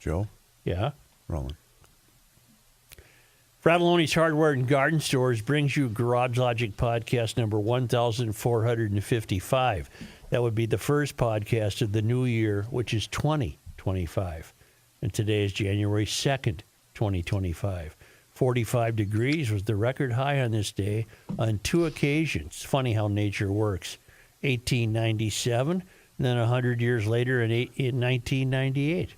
Joe? Yeah? Rolling. Fratelloni's Hardware and Garden Stores brings you Garage Logic podcast number 1455. That would be the first podcast of the new year, which is 2025. And today is January 2nd, 2025. 45 degrees was the record high on this day on 2 occasions. Funny how nature works. 1897, and then 100 years later in 1998.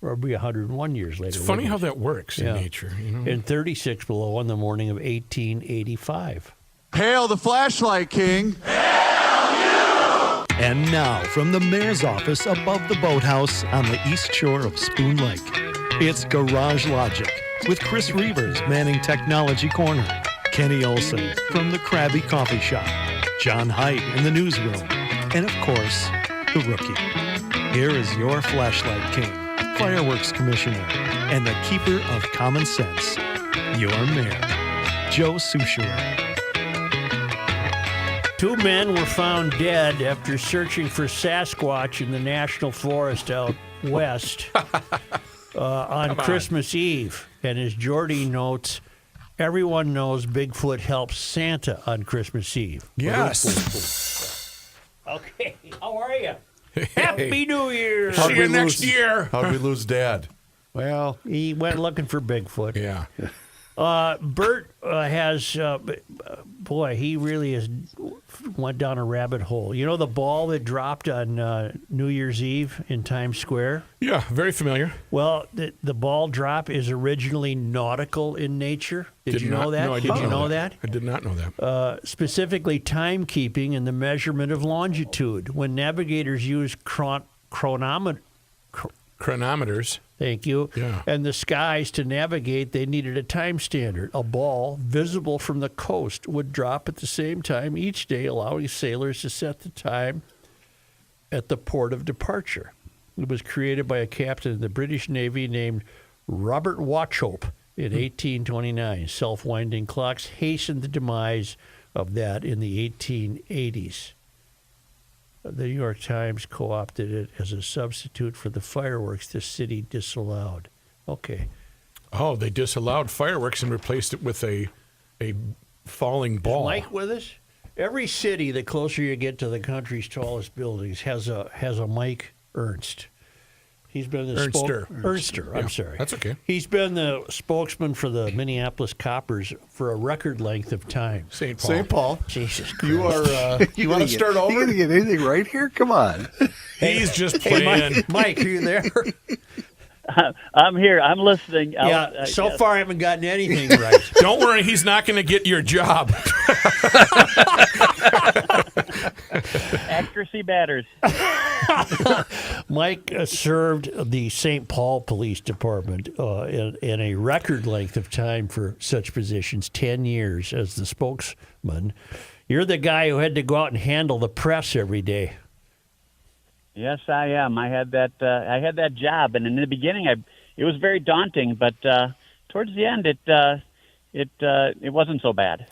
Or it'll be 101 years later. It's funny how that works in nature. You know? And 36 below on the morning of 1885. Hail the Flashlight King! And now, from the mayor's office above the boathouse on the east shore of Spoon Lake, it's Garage Logic with Chris Reavers manning Technology Corner, Kenny Olson from the Krabby Coffee Shop, John Height in the newsroom, and of course, the rookie. Here is your Flashlight King, Fireworks Commissioner, and the Keeper of Common Sense, your Mayor, Joe Soucheray. 2 men were found dead after searching for Sasquatch in the National Forest out west on Christmas Eve. And as Jordy notes, everyone knows Bigfoot helps Santa on Christmas Eve. Yes. Okay, how are you? Happy New Year! See you next year. How'd we lose Dad? Well, he went looking for Bigfoot. Yeah. Bert has, boy, he really has went down a rabbit hole. You know the ball that dropped on New Year's Eve in Times Square? Yeah, very familiar. Well, the ball drop is originally nautical in nature. Did you know that? No, I did you know that? I did not know that. Specifically, timekeeping and the measurement of longitude. When navigators use chronometers. Thank you. Yeah. And the skies to navigate, they needed a time standard. A ball visible from the coast would drop at the same time each day, allowing sailors to set the time at the port of departure. It was created by a captain of the British Navy named Robert Wauchope in 1829. Self-winding clocks hastened the demise of that in the 1880s. The New York Times co-opted it as a substitute for the fireworks the city disallowed. Okay. Oh, they disallowed fireworks and replaced it with a falling ball. Is Mike with us? Every city, the closer you get to the country's tallest buildings, has a Mike Ernst. He's been the Ernster. I'm sorry. That's okay. He's been the spokesman for the Minneapolis Coppers for a record length of time. St. Paul. St. Paul. Jesus Christ. You are. You want to start over? You gonna get anything right here? Come on. He's just playing. Mike, are you there? I'm here. I'm listening. So far I haven't gotten anything right. Don't worry, he's not going to get your job. Accuracy matters. Mike served the St. Paul Police Department in a record length of time for such positions, 10 years as the spokesman. You're the guy who had to go out and handle the press every day. Yes, I am. I had that job, and in the beginning, it was very daunting. But towards the end, it wasn't so bad.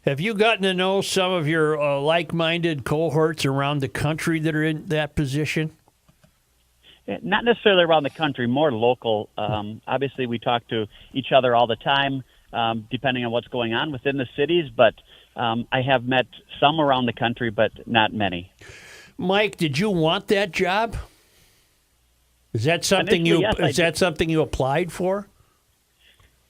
Have you gotten to know some of your like-minded cohorts around the country that are in that position? Not necessarily around the country, more local. Obviously, we talk to each other all the time, depending on what's going on within the cities. But I have met some around the country, but not many. Mike, did you want that job? Is that something something you applied for?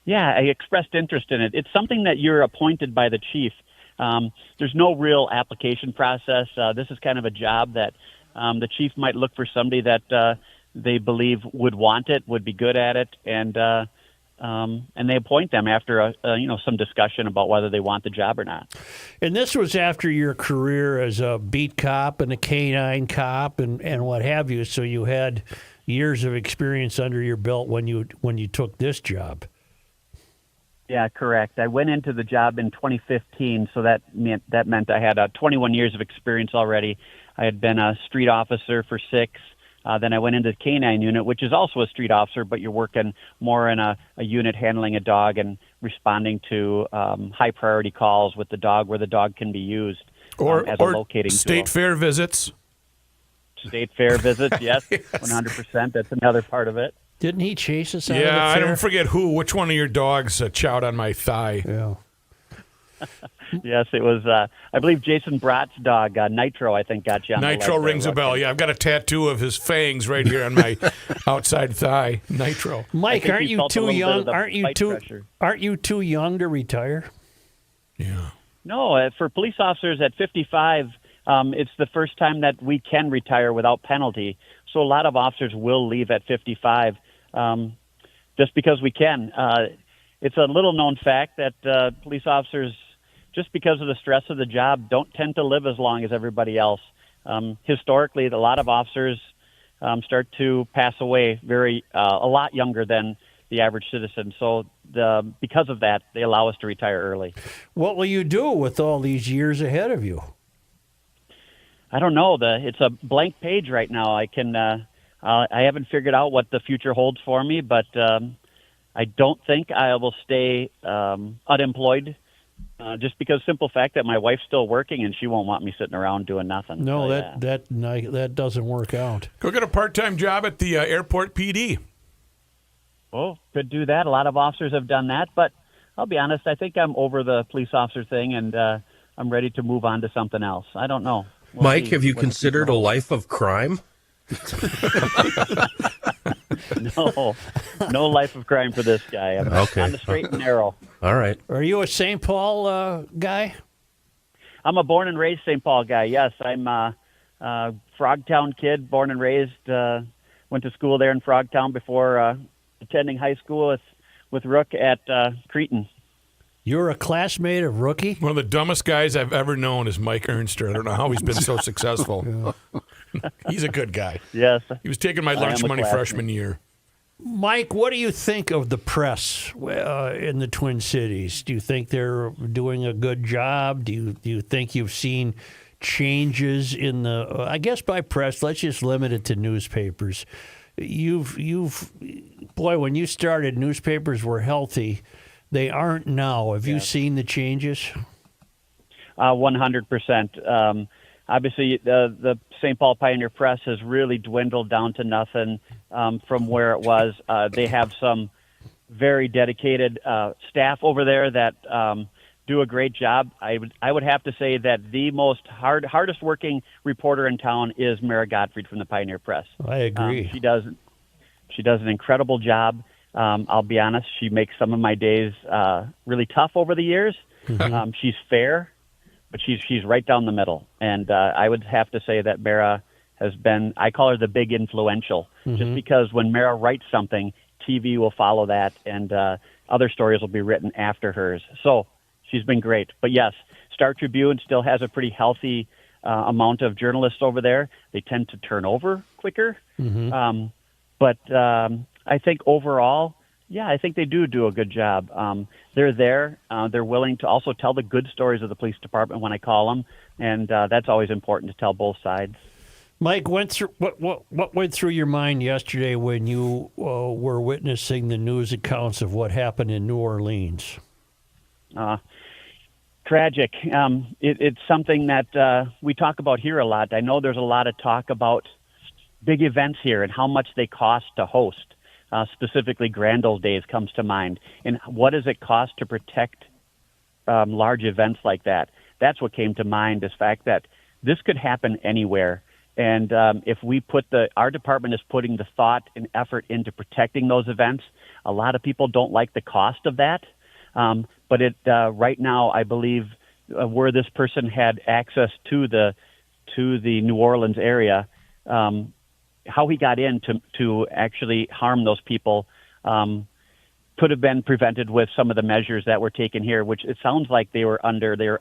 Yeah, I expressed interest in it. It's something that you're appointed by the chief. There's no real application process. This is kind of a job that the chief might look for somebody that they believe would want it, would be good at it, and they appoint them after some discussion about whether they want the job or not. And this was after your career as a beat cop and a canine cop and what have you. So you had years of experience under your belt when you took this job. Yeah, correct. I went into the job in 2015, so that meant I had 21 years of experience already. I had been a street officer for 6. Then I went into the canine unit, which is also a street officer, but you're working more in a unit handling a dog and responding to high priority calls with the dog where the dog can be used as a locating state tool. Fair visits. State fair visits, yes, 100%. That's another part of it. Didn't he chase us out of the Yeah, I fair? don't forget which one of your dogs chowed on my thigh. Yeah. Yes, it was. I believe Jason Brott's dog, Nitro. I think got you on the leg Nitro there, rings a Ruck. bell. Yeah, I've got a tattoo of his fangs right here on my outside thigh. Nitro. Mike, think aren't he you felt a too little bit young? of the fight pressure. Aren't you too young to retire? Yeah. No, for police officers at 55, it's the first time that we can retire without penalty. So a lot of officers will leave at 55 just because we can. It's a little known fact that police officers, just because of the stress of the job, don't tend to live as long as everybody else. Historically, a lot of officers start to pass away a lot younger than the average citizen. So because of that, they allow us to retire early. What will you do with all these years ahead of you? I don't know. It's a blank page right now. I haven't figured out what the future holds for me, but I don't think I will stay unemployed. Just because simple fact that my wife's still working and she won't want me sitting around doing nothing. No, So, yeah. that doesn't work out. Go get a part-time job at the airport PD. Oh, could do that. A lot of officers have done that, but I'll be honest. I think I'm over the police officer thing, and I'm ready to move on to something else. I don't know. We'll Mike, see have you what the considered future a life of crime? holds. No life of crime for this guy. I'm Okay. on the straight and narrow. All right. Are you a St. Paul guy? I'm a born and raised St. Paul guy. Yes, I'm a Frogtown kid, born and raised. Went to school there in Frogtown before attending high school with Rook at Cretin. You're a classmate of Rookie? One of the dumbest guys I've ever known is Mike Ernster. I don't know how he's been so successful. He's a good guy. Yes. He was taking my lunch am a money classmate. freshman year. Mike, what do you think of the press in the Twin Cities? Do you think they're doing a good job? Do you think you've seen changes in the? I guess by press, let's just limit it to newspapers. Boy, when you started, newspapers were healthy. They aren't now. Have you seen the changes? 100%. Obviously, the St. Paul Pioneer Press has really dwindled down to nothing from where it was. They have some very dedicated staff over there that do a great job. I would have to say that the hardest working reporter in town is Mara Gottfried from the Pioneer Press. I agree. She does an incredible job. I'll be honest, she makes some of my days really tough over the years. She's fair, but she's right down the middle. And I would have to say that Mara has been, I call her the big influential, just because when Mara writes something, TV will follow that, and other stories will be written after hers. So she's been great. But yes, Star Tribune still has a pretty healthy amount of journalists over there. They tend to turn over quicker. But I think overall, I think they do a good job. They're there. They're willing to also tell the good stories of the police department when I call them, and that's always important to tell both sides. Mike, what went through your mind yesterday when you were witnessing the news accounts of what happened in New Orleans? Tragic. It's something that we talk about here a lot. I know there's a lot of talk about big events here and how much they cost to host. Specifically, Grand Old Days comes to mind. And what does it cost to protect large events like that? That's what came to mind, is the fact that this could happen anywhere. And if we our department is putting the thought and effort into protecting those events, a lot of people don't like the cost of that. But right now, I believe where this person had access to the New Orleans area, how he got in to actually harm those people could have been prevented with some of the measures that were taken here, which it sounds like they were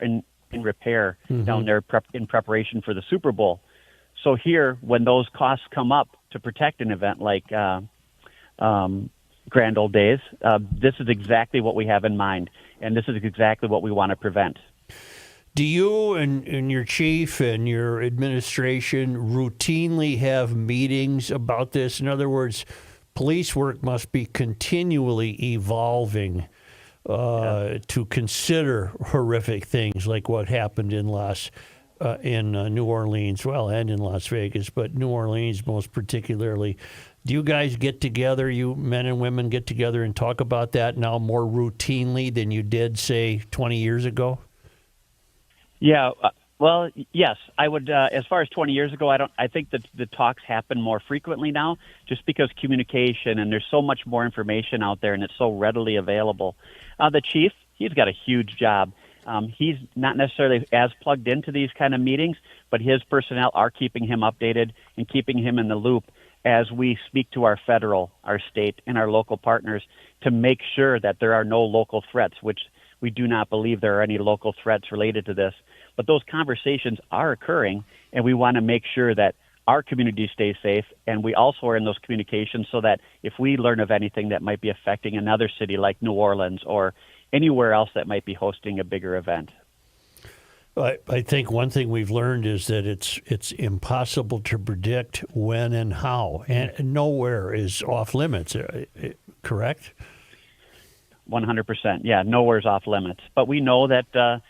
in repair down there in preparation for the Super Bowl. So here, when those costs come up to protect an event like Grand Old Days, this is exactly what we have in mind, and this is exactly what we want to prevent. Do you and your chief and your administration routinely have meetings about this? In other words, police work must be continually evolving to consider horrific things like what happened in New Orleans, and in Las Vegas, but New Orleans most particularly. Do you guys get together, you men and women get together and talk about that now more routinely than you did, say, 20 years ago? Yeah, well, yes, I would. As far as 20 years ago, I think that the talks happen more frequently now, just because communication and there's so much more information out there, and it's so readily available. The chief, he's got a huge job. He's not necessarily as plugged into these kind of meetings, but his personnel are keeping him updated and keeping him in the loop as we speak to our federal, our state, and our local partners to make sure that there are no local threats, which we do not believe there are any local threats related to this. But those conversations are occurring, and we want to make sure that our community stays safe, and we also are in those communications so that if we learn of anything that might be affecting another city like New Orleans or anywhere else that might be hosting a bigger event. I think one thing we've learned is that it's impossible to predict when and how, and nowhere is off limits, correct? 100%. Yeah, nowhere's off limits. But we know that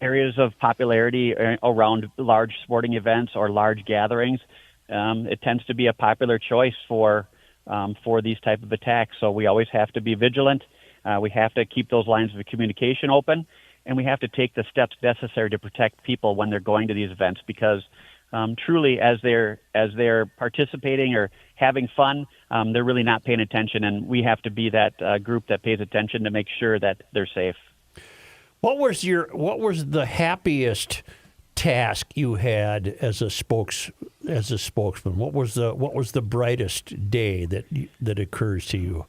areas of popularity around large sporting events or large gatherings, it tends to be a popular choice for these type of attacks. So we always have to be vigilant. We have to keep those lines of communication open, and we have to take the steps necessary to protect people when they're going to these events, because truly, as they're participating or having fun, they're really not paying attention, and we have to be that group that pays attention to make sure that they're safe. What was the happiest task you had as a spokesman? What was the brightest day that occurs to you?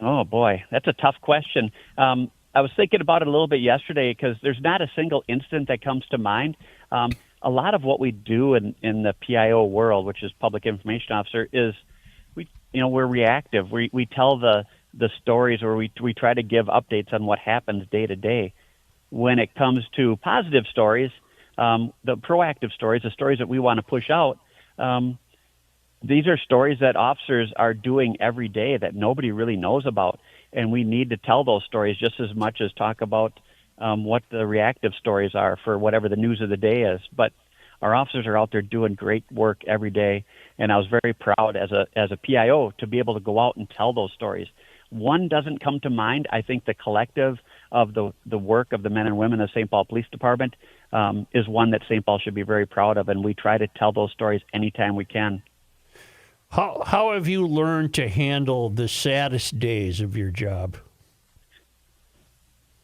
Oh boy, that's a tough question. I was thinking about it a little bit yesterday because there's not a single incident that comes to mind. A lot of what we do in the PIO world, which is Public Information Officer, is we're reactive. We tell the stories, or we try to give updates on what happens day to day. When it comes to positive stories, the proactive stories, the stories that we want to push out, these are stories that officers are doing every day that nobody really knows about. And we need to tell those stories just as much as talk about what the reactive stories are for whatever the news of the day is. But our officers are out there doing great work every day, and I was very proud as a PIO to be able to go out and tell those stories. One doesn't come to mind. I think the collective of the work of the men and women of the St. Paul Police Department is one that St. Paul should be very proud of, and we try to tell those stories anytime we can. How have you learned to handle the saddest days of your job?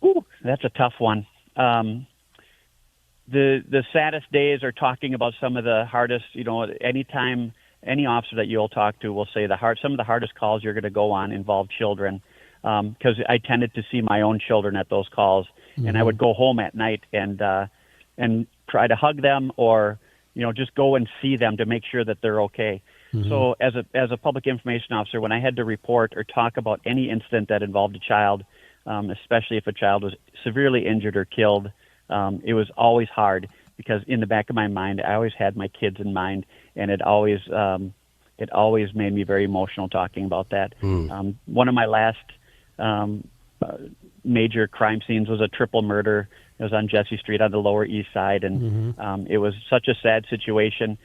Ooh, that's a tough one. The saddest days are talking about some of the hardest. Anytime any officer that you'll talk to will say some of the hardest calls you're going to go on involve children, because I tended to see my own children at those calls, and I would go home at night and try to hug them, or just go and see them to make sure that they're okay. So as a public information officer, when I had to report or talk about any incident that involved a child, especially if a child was severely injured or killed, it was always hard, because in the back of my mind, I always had my kids in mind, and it always made me very emotional talking about that. One of my last major crime scenes was a triple murder. It was on Jesse Street on the Lower East Side, and it was such a sad situation.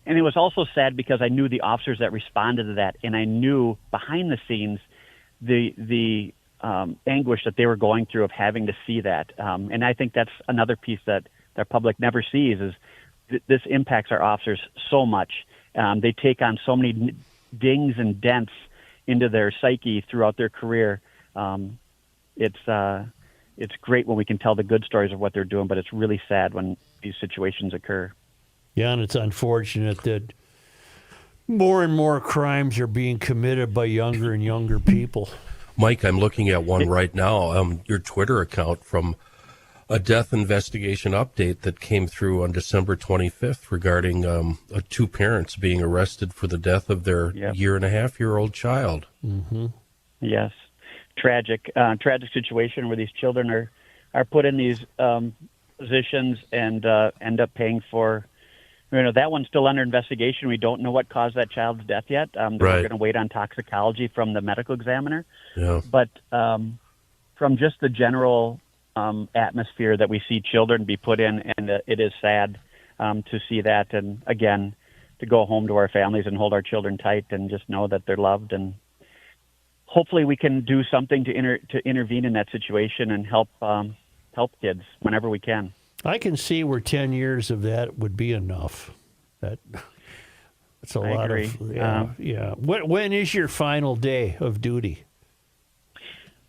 And it was also sad because I knew the officers that responded to that, and I knew behind the scenes the anguish that they were going through of having to see that. And I think that's another piece that the public never sees, is this impacts our officers so much. They take on so many dings and dents into their psyche throughout their career. It's great when we can tell the good stories of what they're doing, but it's really sad when these situations occur. Yeah, and it's unfortunate that more and more crimes are being committed by younger and younger people. Mike, I'm looking at one right now, your Twitter account, from a death investigation update that came through on December 25th regarding two parents being arrested for the death of their year-and-a-half-year-old child. Yes. Tragic situation where these children are put in these positions and end up paying for. That one's still under investigation. We don't know what caused that child's death yet. We're going to wait on toxicology from the medical examiner. Yeah. But from just the general atmosphere that we see children be put in, and it is sad to see that. And again, go home to our families and hold our children tight and just know that they're loved. And hopefully we can do something to intervene in that situation and help kids whenever we can. I can see where 10 years of that would be enough. That's a I lot agree. of yeah. When is your final day of duty?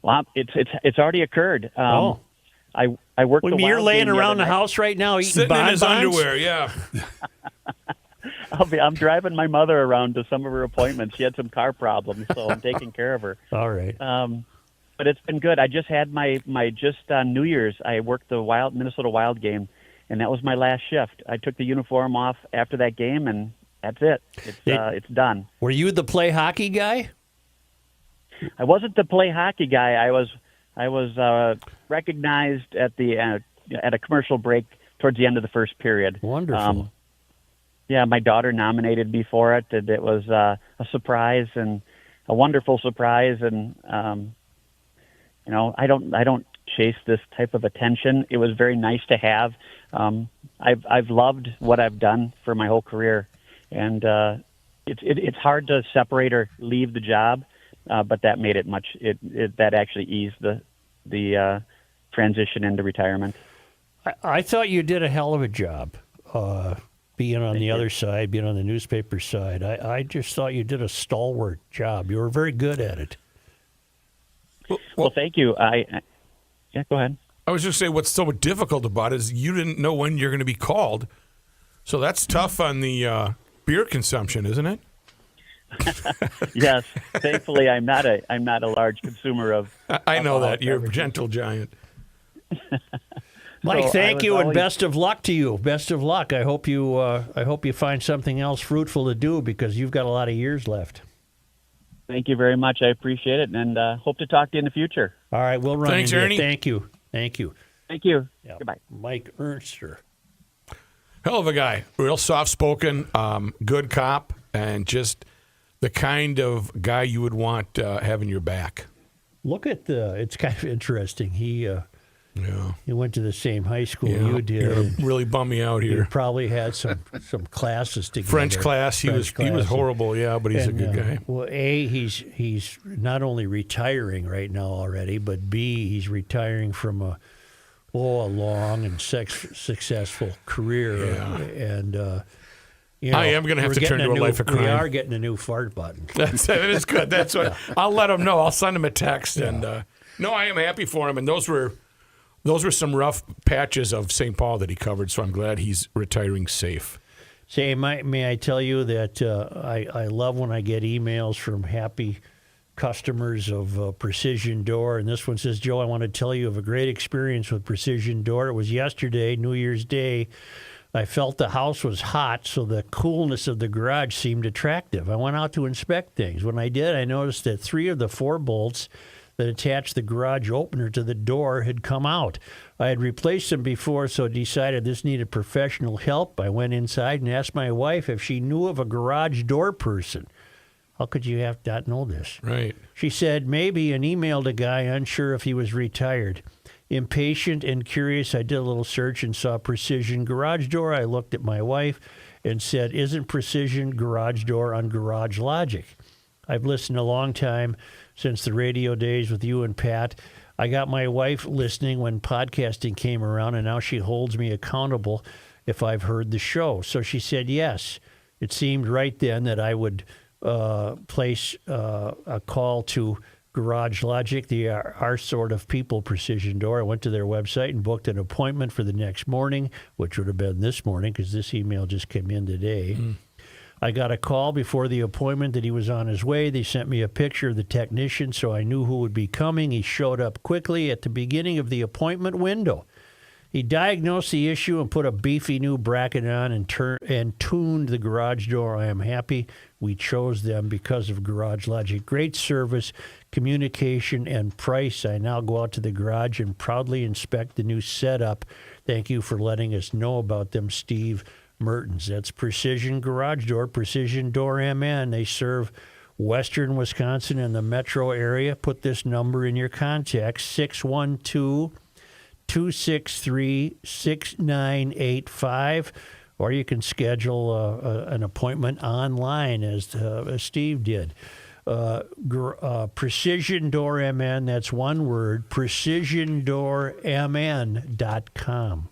Well, it's already occurred. I worked. When the you're Wild laying game around the other night. house right now eating Sitting in his bonbons? underwear, yeah. I'm driving my mother around to some of her appointments. She had some car problems, so I'm taking care of her. All right. But it's been good. I just had my on New Year's. I worked the Minnesota Wild game, and that was my last shift. I took the uniform off after that game, and that's it. It's done. Were you the play hockey guy? I wasn't the play hockey guy. I was recognized at a commercial break towards the end of the first period. Wonderful. Yeah, my daughter nominated me for it. And it was a surprise and a wonderful surprise. And I don't chase this type of attention. It was very nice to have. I've loved what I've done for my whole career, and it's hard to separate or leave the job. But that made it that actually eased the transition into retirement. I thought you did a hell of a job being on the other side, being on the newspaper side. I just thought you did a stalwart job. You were very good at it. Well, thank you. Yeah, go ahead. I was just saying what's so difficult about it is you didn't know when you're going to be called. So that's tough on the beer consumption, isn't it? Yes. Thankfully, I'm not a large consumer of. I know that. You're a beverages. gentle giant. Mike, So thank you, and always- best of luck to you. Best of luck. I hope you find something else fruitful to do because you've got a lot of years left. Thank you very much. I appreciate it, and hope to talk to you in the future. All right, we'll run Thanks, into Ernie. it. Thank you. Thank you. Yeah. Goodbye. Mike Ernster. Hell of a guy. Real soft-spoken, good cop, and just the kind of guy you would want having your back. Look at it's kind of interesting. He Yeah. went to the same high school Yeah. you did. You're and really bum me out you here. probably had some classes together. French class. He was horrible, yeah, but he's a good guy. Well, A, he's not only retiring right now already, but B, he's retiring from a long and successful career. Yeah. And I am gonna have we're to turn getting to a life of We crime. are getting a new fart button. That is good. That's what I'll let him know. I'll send him a text, and no, I am happy for him. And those were some rough patches of St. Paul that he covered. So I'm glad he's retiring safe. Say, may I tell you that I love when I get emails from happy customers of Precision Door. And this one says, Joe, I want to tell you of a great experience with Precision Door. It was yesterday, New Year's Day. I felt the house was hot, so the coolness of the garage seemed attractive. I went out to inspect things. When I did, I noticed that 3 of the 4 bolts that attached the garage opener to the door had come out. I had replaced them before, so decided this needed professional help. I went inside and asked my wife if she knew of a garage door person. How could you have not know this? Right. She said maybe, and emailed a guy unsure if he was retired. Impatient and curious, I did a little search and saw Precision Garage Door. I looked at my wife and said, isn't Precision Garage Door on Garage Logic? I've listened a long time, since the radio days with you and Pat. I got my wife listening when podcasting came around, and now she holds me accountable if I've heard the show. So she said yes. It seemed right then that I would place a call to Garage Logic, our sort of people Precision Door. I went to their website and booked an appointment for the next morning, which would have been this morning because this email just came in today. I got a call before the appointment that he was on his way. They sent me a picture of the technician, so I knew who would be coming. He showed up quickly at the beginning of the appointment window. He diagnosed the issue and put a beefy new bracket on and tuned the garage door. I am happy we chose them because of Garage Logic. Great service, communication, and price. I now go out to the garage and proudly inspect the new setup. Thank you for letting us know about them, Steve Mertens. That's Precision Garage Door, Precision Door MN. They serve western Wisconsin and the metro area. Put this number in your contacts, 612-263-6985. or you can schedule an appointment online, as Steve did. Precision Door MN, that's one word, precisiondoormn.com.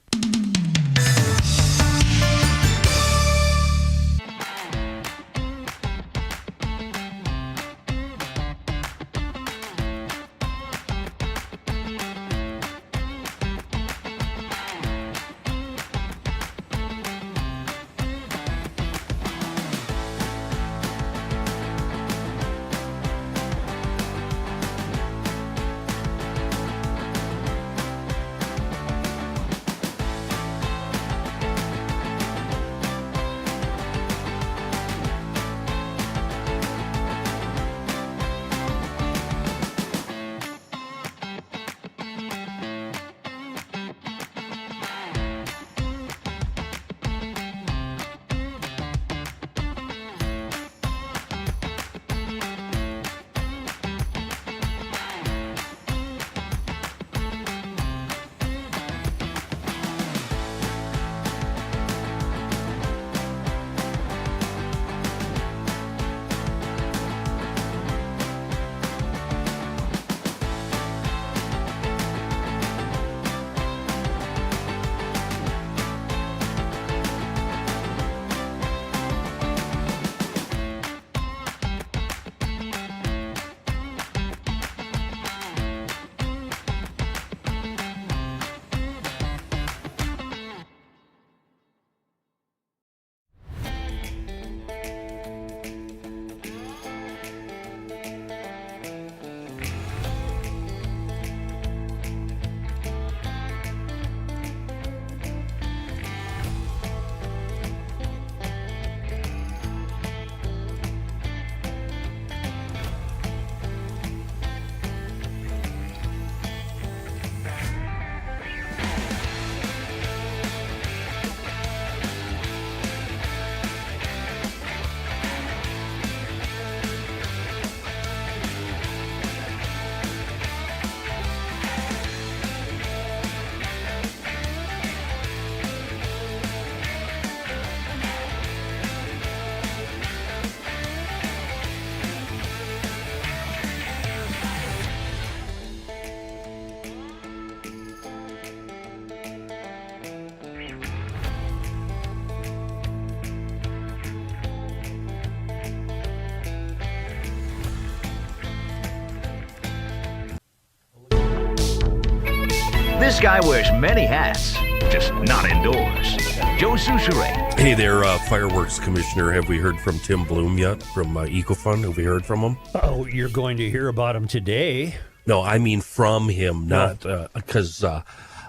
This guy wears many hats, just not indoors. Joe Soucheray. Hey there, Fireworks Commissioner. Have we heard from Tim Bloom yet from EcoFund? Have we heard from him? Oh, you're going to hear about him today. No, I mean from him, not because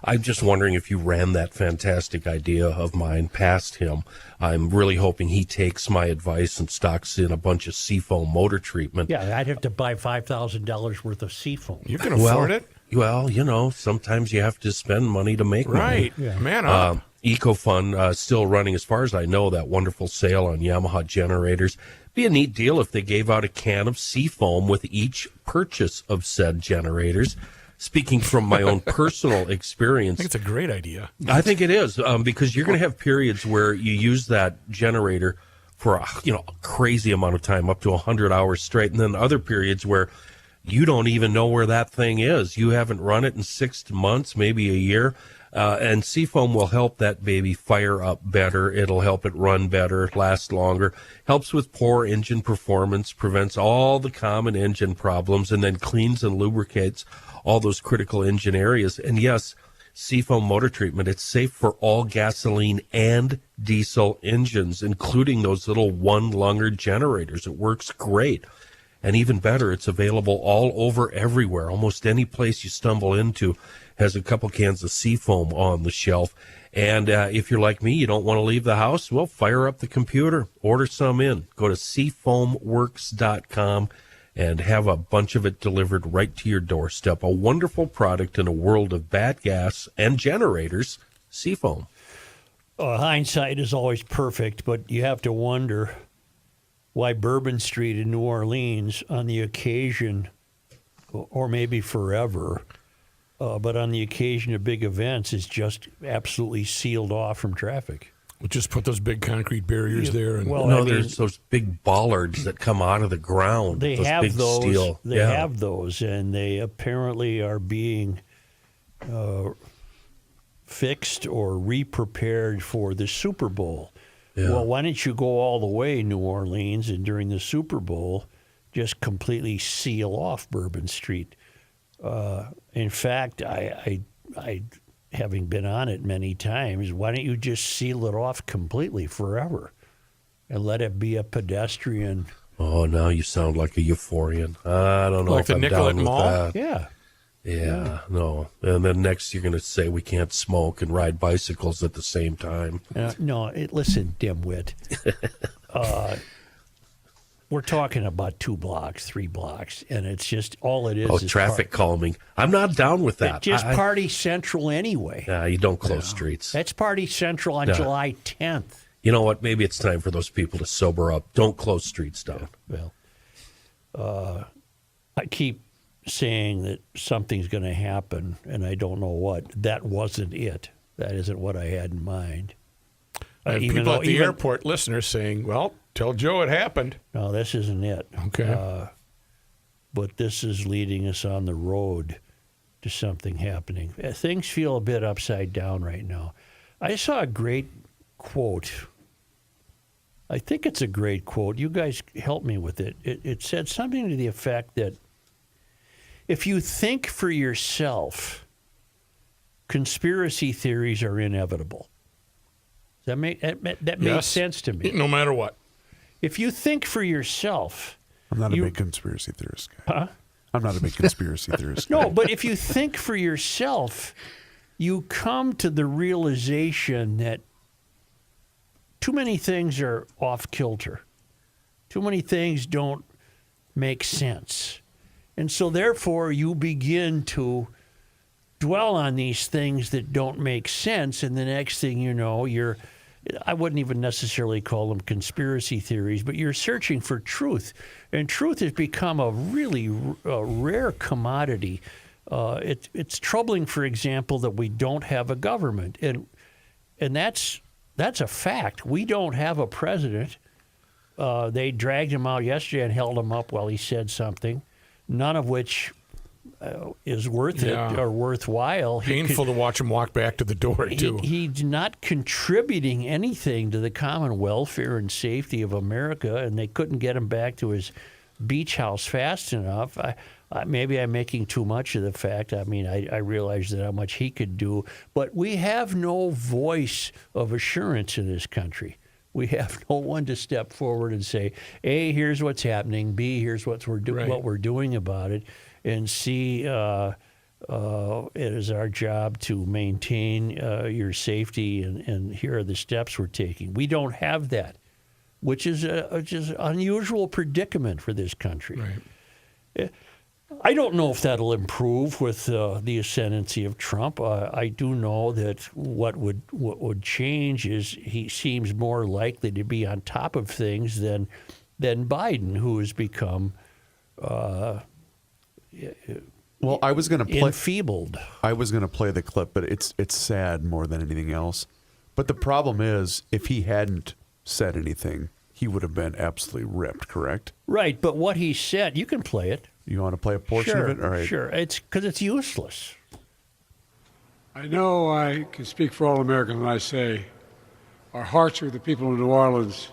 I'm just wondering if you ran that fantastic idea of mine past him. I'm really hoping he takes my advice and stocks in a bunch of seafoam motor treatment. Yeah, I'd have to buy $5,000 worth of seafoam. You can afford it? Well, you know, sometimes you have to spend money to make money. Right. Yeah. Man up. EcoFund still running, as far as I know, that wonderful sale on Yamaha generators. Be a neat deal if they gave out a can of seafoam with each purchase of said generators. Speaking from my own personal experience, I think it's a great idea. I think it is because you're going to have periods where you use that generator for a crazy amount of time, up to 100 hours straight, and then other periods where you don't even know where that thing is. You haven't run it in 6 months, maybe a year. And Seafoam will help that baby fire up better. It'll help it run better, last longer, helps with poor engine performance, prevents all the common engine problems, and then cleans and lubricates all those critical engine areas. And yes, Seafoam motor treatment, it's safe for all gasoline and diesel engines, including those little one-lunger generators. It works great. And even better, it's available all over everywhere. Almost any place you stumble into has a couple cans of Seafoam on the shelf. And if you're like me, you don't want to leave the house, well, fire up the computer, order some in. Go to seafoamworks.com and have a bunch of it delivered right to your doorstep. A wonderful product in a world of bad gas and generators, Seafoam. Hindsight is always perfect, but you have to wonder why Bourbon Street in New Orleans, on the occasion, or maybe forever, but on the occasion of big events, is just absolutely sealed off from traffic. We'll just put those big concrete barriers there. And well, No, there's those big bollards that come out of the ground. They those have big those. Steel. They have those, and they apparently are being fixed or re-prepared for the Super Bowl. Yeah. Well, why don't you go all the way, New Orleans, and during the Super Bowl, just completely seal off Bourbon Street? In fact, I having been on it many times, why don't you just seal it off completely forever and let it be a pedestrian? Oh, now you sound like a euphorian. I don't know Like if the I'm Nicollet down with Mall? that. Yeah. No. And then next you're going to say we can't smoke and ride bicycles at the same time. No, listen, dimwit. We're talking about 2 blocks, 3 blocks, and it's just all it is. Oh, is traffic calming. I'm not down with that. Just Party Central anyway. Yeah, you don't close streets. That's Party Central on July 10th. You know what? Maybe it's time for those people to sober up. Don't close streets down. Well, I keep saying that something's going to happen, and I don't know what. That wasn't it. That isn't what I had in mind. I have people at the airport, listeners, saying, well, tell Joe it happened. No, this isn't it. Okay. But this is leading us on the road to something happening. Things feel a bit upside down right now. I saw a great quote. I think it's a great quote. You guys help me with it. It said something to the effect that if you think for yourself, conspiracy theories are inevitable. That made sense to me. No matter what. If you think for yourself, I'm not a big conspiracy theorist guy. Huh? I'm not a big conspiracy theorist guy. No, but if you think for yourself, you come to the realization that too many things are off kilter. Too many things don't make sense. And so therefore you begin to dwell on these things that don't make sense, and the next thing you know, I wouldn't even necessarily call them conspiracy theories, but you're searching for truth. And truth has become a really rare commodity. It's troubling, for example, that we don't have a government. And that's a fact. We don't have a president. They dragged him out yesterday and held him up while he said something, none of which is worth it or worthwhile. Painful to watch him walk back to the door, too. He's not contributing anything to the common welfare and safety of America, and they couldn't get him back to his beach house fast enough. Maybe I'm making too much of the fact. I mean, I realize that how much he could do, but we have no voice of assurance in this country. We have no one to step forward and say, A, here's what's happening, B, here's what we're doing about it, and C, it is our job to maintain your safety, and here are the steps we're taking. We don't have that, which is an unusual predicament for this country. Right. I don't know if that'll improve with the ascendancy of Trump. I do know that what would change is he seems more likely to be on top of things than Biden, who has become well, I was going to play enfeebled. I was going to play the clip, but it's sad more than anything else. But the problem is, if he hadn't said anything, he would have been absolutely ripped. Correct? Right, but what he said, you can play it. You want to play a portion Sure, of it? All right. sure. It's because it's useless. I know I can speak for all Americans when I say our hearts are with the people of New Orleans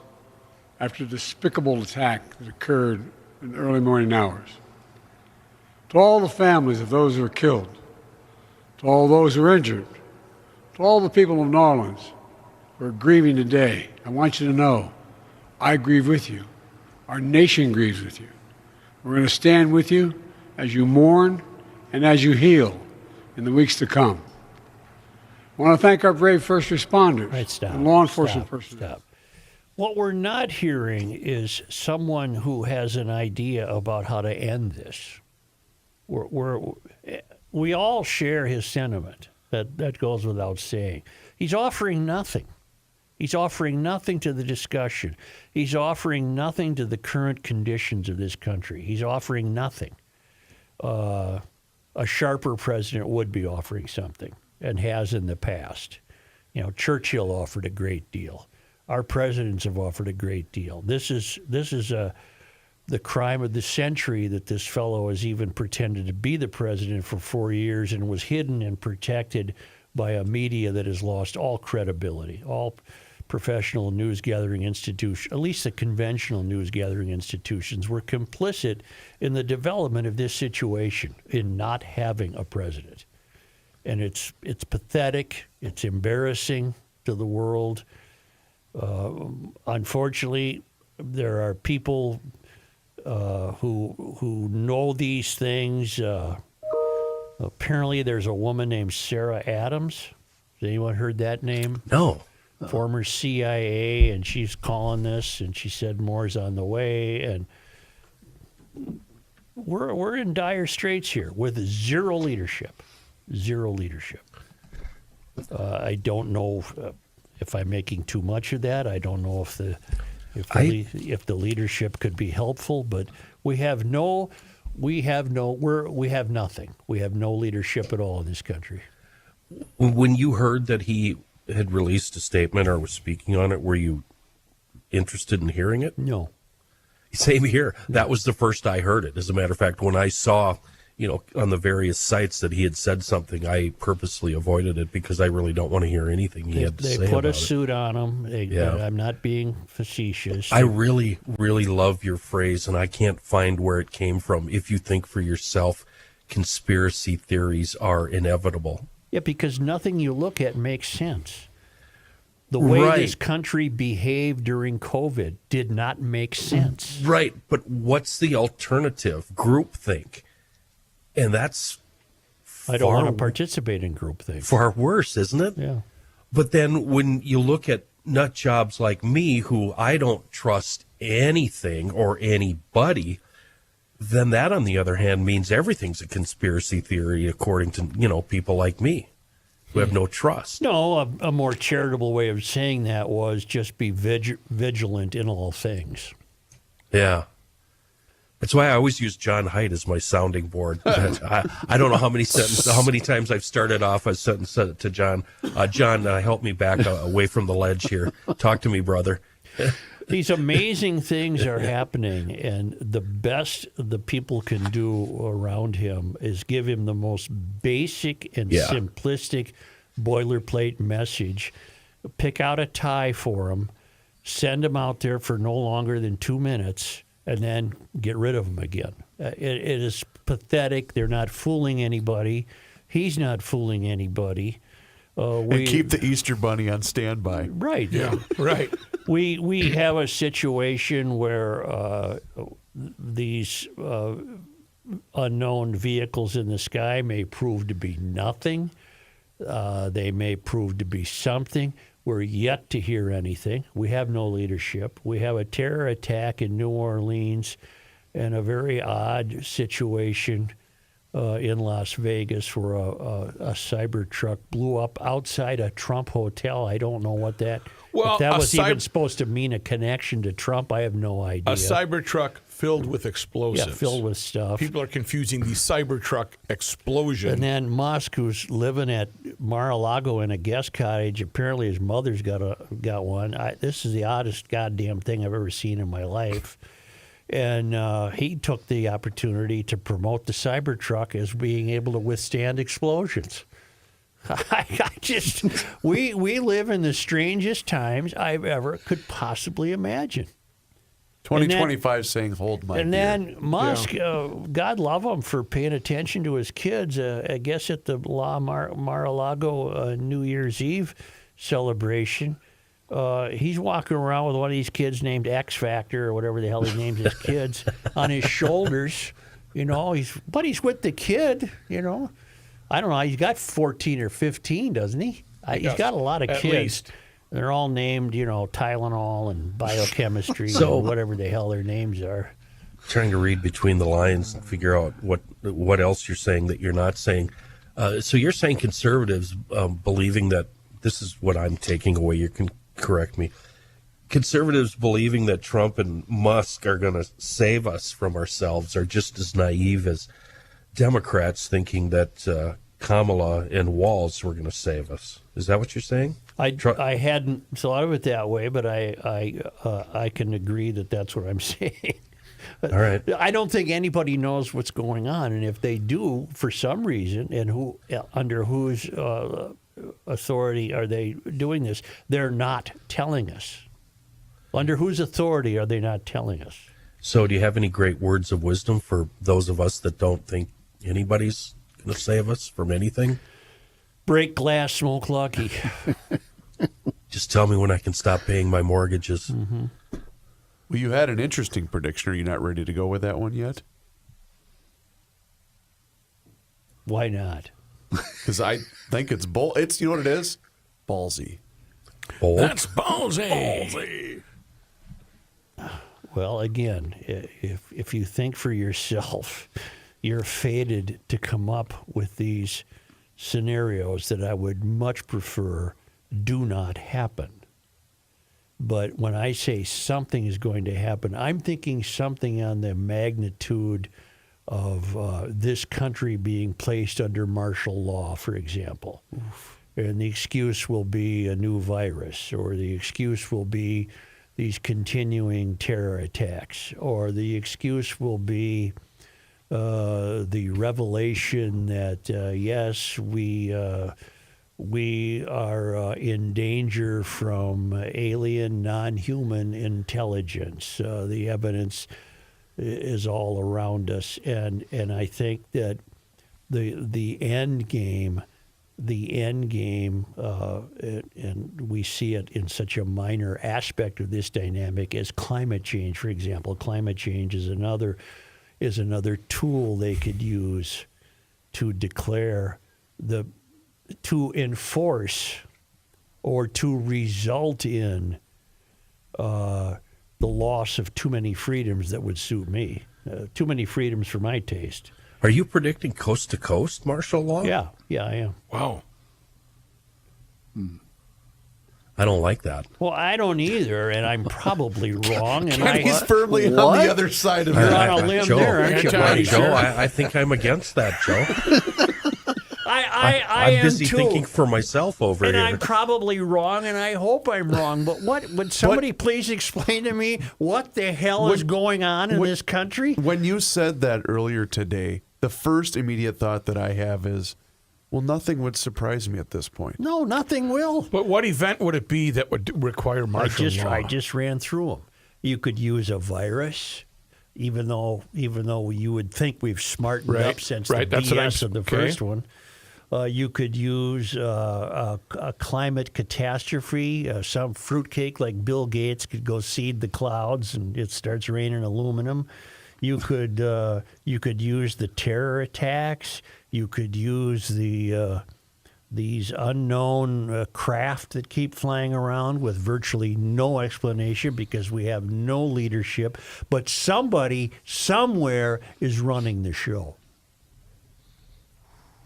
after the despicable attack that occurred in the early morning hours. To all the families of those who were killed, to all those who are injured, to all the people of New Orleans who are grieving today, I want you to know I grieve with you. Our nation grieves with you. We're going to stand with you as you mourn and as you heal in the weeks to come. I want to thank our brave first responders and law enforcement personnel. What we're not hearing is someone who has an idea about how to end this. We all share his sentiment. That goes without saying. He's offering nothing. He's offering nothing to the discussion. He's offering nothing to the current conditions of this country. He's offering nothing. A sharper president would be offering something and has in the past. Churchill offered a great deal. Our presidents have offered a great deal. This is the crime of the century that this fellow has even pretended to be the president for 4 years and was hidden and protected by a media that has lost all credibility. All professional news gathering institutions, at least the conventional news gathering institutions, were complicit in the development of this situation in not having a president. And it's pathetic. It's embarrassing to the world. Unfortunately, there are people who know these things. Apparently, there's a woman named Sarah Adams. Has anyone heard that name? No. Former CIA, and she's calling this, and she said more's on the way, and we're in dire straits here with zero leadership. Zero leadership. I don't know if I'm making too much of that. I don't know if the leadership could be helpful, but we have nothing. We have no leadership at all in this country. When you heard that he had released a statement or was speaking on it, were you interested in hearing it? No. Same here. That was the first I heard it. As a matter of fact, when I saw, on the various sites that he had said something, I purposely avoided it because I really don't want to hear anything he had to say They put about a suit on him. I'm not being facetious. I really, really love your phrase, and I can't find where it came from. If you think for yourself, conspiracy theories are inevitable. Yeah, because nothing you look at makes sense. The way this country behaved during COVID did not make sense. Right, but what's the alternative? Groupthink. And that's I don't want to participate in groupthink. Far worse, isn't it? Yeah. But then when you look at nut jobs like me, who I don't trust anything or anybody, then that, on the other hand, means everything's a conspiracy theory, according to, people like me who have no trust. No, a more charitable way of saying that was just be vigilant in all things. Yeah. That's why I always use John Haidt as my sounding board. I don't know how many times I've started off a sentence to John. John, help me back away from the ledge here. Talk to me, brother. These amazing things are happening, and the best the people can do around him is give him the most basic and simplistic boilerplate message. Pick out a tie for him, send him out there for no longer than 2 minutes, and then get rid of him again. It is pathetic. They're not fooling anybody. He's not fooling anybody. And keep the Easter Bunny on standby. Right. Yeah, right. We have a situation where these unknown vehicles in the sky may prove to be nothing. They may prove to be something. We're yet to hear anything. We have no leadership. We have a terror attack in New Orleans and a very odd situation in Las Vegas where a cyber truck blew up outside a Trump hotel. I don't know what that... Well, if that was even supposed to mean a connection to Trump, I have no idea. A cyber truck filled with explosives. Yeah, filled with stuff. People are confusing the cyber truck explosion. And then Musk, who's living at Mar-a-Lago in a guest cottage, apparently his mother's got one. This is the oddest goddamn thing I've ever seen in my life. And he took the opportunity to promote the Cybertruck as being able to withstand explosions. We live in the strangest times I've ever could possibly imagine. 2025 saying hold my And beer. then Musk, God love him for paying attention to his kids. I guess at the Mar-a-Lago New Year's Eve celebration, he's walking around with one of these kids named X Factor or whatever the hell he names his kids on his shoulders. But he's with the kid, I don't know. He's got 14 or 15, doesn't he? He's got a lot of at kids. least. They're all named, Tylenol and biochemistry So- or whatever the hell their names are. Trying to read between the lines and figure out what else you're saying that you're not saying. So you're saying conservatives believing that, this is what I'm taking away, you can correct me, conservatives believing that Trump and Musk are going to save us from ourselves are just as naive as Democrats thinking that Kamala and Walz were going to save us. Is that what you're saying? I hadn't thought of it that way, but I can agree that that's what I'm saying. All right. I don't think anybody knows what's going on, and if they do, for some reason, and who under whose authority are they doing this? They're not telling us. Under whose authority are they not telling us? So, do you have any great words of wisdom for those of us that don't think anybody's going to save us from anything? Break glass, smoke lucky. Just tell me when I can stop paying my mortgages. Mm-hmm. Well, you had an interesting prediction. Are you not ready to go with that one yet? Why not? Because I think it's It's, you know what it is? Ballsy. Bold? That's ballsy. Well, again, if you think for yourself, you're fated to come up with these scenarios that I would much prefer do not happen. But when I say something is going to happen, I'm thinking something on the magnitude of this country being placed under martial law, for example. Oof. And the excuse will be a new virus, or the excuse will be these continuing terror attacks, or the excuse will be the revelation that, yes, we are in danger from alien, non-human intelligence. The evidence is all around us, and I think that the end game, and we see it in such a minor aspect of this dynamic as climate change, for example. Climate change is another tool they could use to declare to enforce or to result in the loss of too many freedoms that would suit me. Too many freedoms for my taste. Are you predicting coast to coast martial law? Yeah, I am. Wow. I don't like that. Well, I don't either, and I'm probably wrong. And He's firmly on the other side of You're it. on a limb Joe, there, aren't you, buddy? Joe, I think I'm against that, Joe. I'm I'm busy too. thinking for myself over And here. I'm probably wrong, and I hope I'm wrong. But would somebody please explain to me what the hell is going on in this country? When you said that earlier today, the first immediate thought that I have is, well, nothing would surprise me at this point. No, nothing will. But what event would it be that would require martial law? I just ran through them. You could use a virus, even though you would think we've smartened up since the BS of the first one. You could use a climate catastrophe. Some fruitcake like Bill Gates could go seed the clouds, and it starts raining aluminum. You could use the terror attacks. You could use these unknown craft that keep flying around with virtually no explanation because we have no leadership. But somebody somewhere is running the show.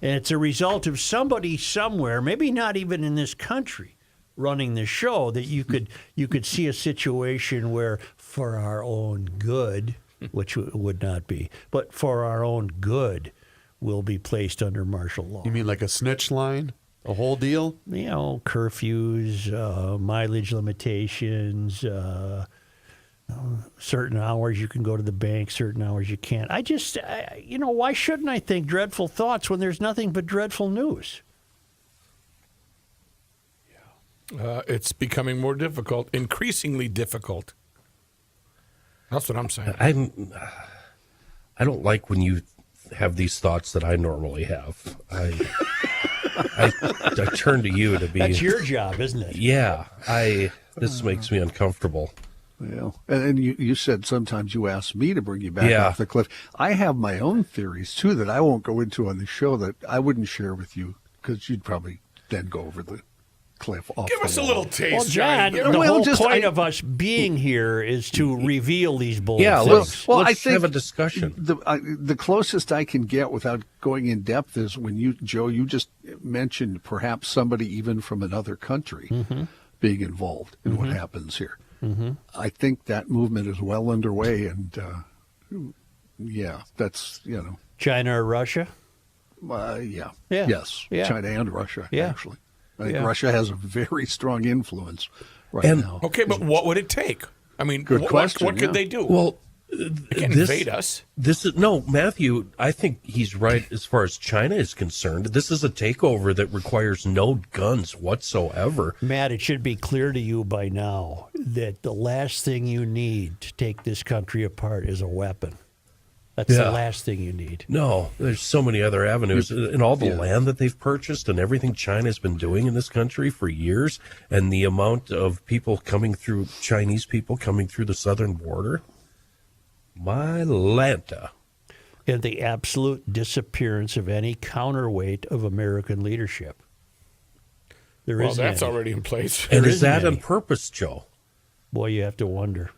And it's a result of somebody somewhere, maybe not even in this country, running the show, that you could see a situation where, for our own good, which would not be, but for our own good, will be placed under martial law. You mean like a snitch line? A whole deal? You know, curfews, mileage limitations, certain hours you can go to the bank, certain hours you can't. Why shouldn't I think dreadful thoughts when there's nothing but dreadful news? It's becoming more difficult, increasingly difficult. That's what I'm saying. I don't like when you have these thoughts that I normally have. I turn to you to be. That's your job, isn't it? Yeah. This makes me uncomfortable. Well, and you said sometimes you ask me to bring you back off the cliff. I have my own theories, too, that I won't go into on the show that I wouldn't share with you because you'd probably then go over the cliff off. Give us a little taste, Well, John, Johnny. the whole point of us being here is to reveal these bold Yeah, things. let's I think have a discussion. The closest I can get without going in depth is when you, Joe, you just mentioned perhaps somebody even from another country being involved in what happens here. Mm-hmm. I think that movement is well underway, and that's China or Russia? yes, Yeah. China and Russia, actually. I think Yeah. Russia has a very strong influence right And- now. Okay, but what would it take? I mean, Good question, what could yeah. they do? Well, they can't invade us. This is no, Matthew. I think he's right as far as China is concerned. This is a takeover that requires no guns whatsoever. Matt, it should be clear to you by now that the last thing you need to take this country apart is a weapon. That's Yeah. the last thing you need. No, there's so many other avenues, and all the land that they've purchased, and everything China's been doing in this country for years, and the amount of people coming through, Chinese people coming through the southern border. My Lanta. And the absolute disappearance of any counterweight of American leadership. There Well, isn't that's any. already in place. And There is that isn't on any. purpose, Joe? Boy, you have to wonder.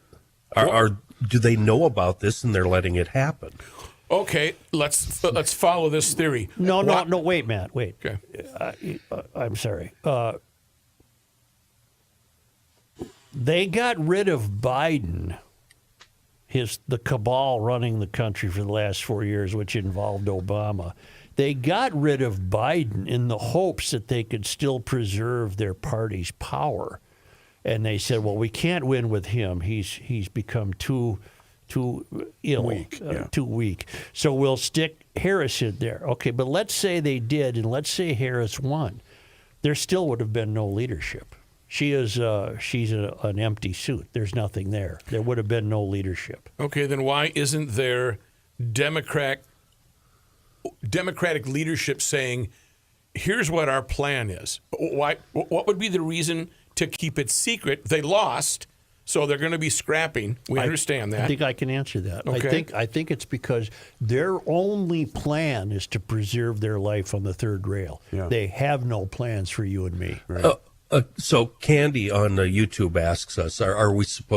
Do they know about this and they're letting it happen? Okay, let's follow this theory. No, What- wait, Matt, wait. Okay. I'm sorry. They got rid of Biden, the cabal running the country for the last 4 years, which involved Obama. They got rid of Biden in the hopes that they could still preserve their party's power. And they said, well, we can't win with him. He's become too ill, Weak, yeah. too weak. So we'll stick Harris in there. Okay, but let's say they did, and let's say Harris won. There still would have been no leadership. She's an empty suit. There's nothing there. There would have been no leadership. Okay, then why isn't there democratic leadership saying, here's what our plan is? Why? What would be the reason to keep it secret? They lost, so they're going to be scrapping. We understand that. I think I can answer that. Okay. I think it's because their only plan is to preserve their life on the third rail. Yeah. They have no plans for you and me. So Candy on YouTube asks us, are we just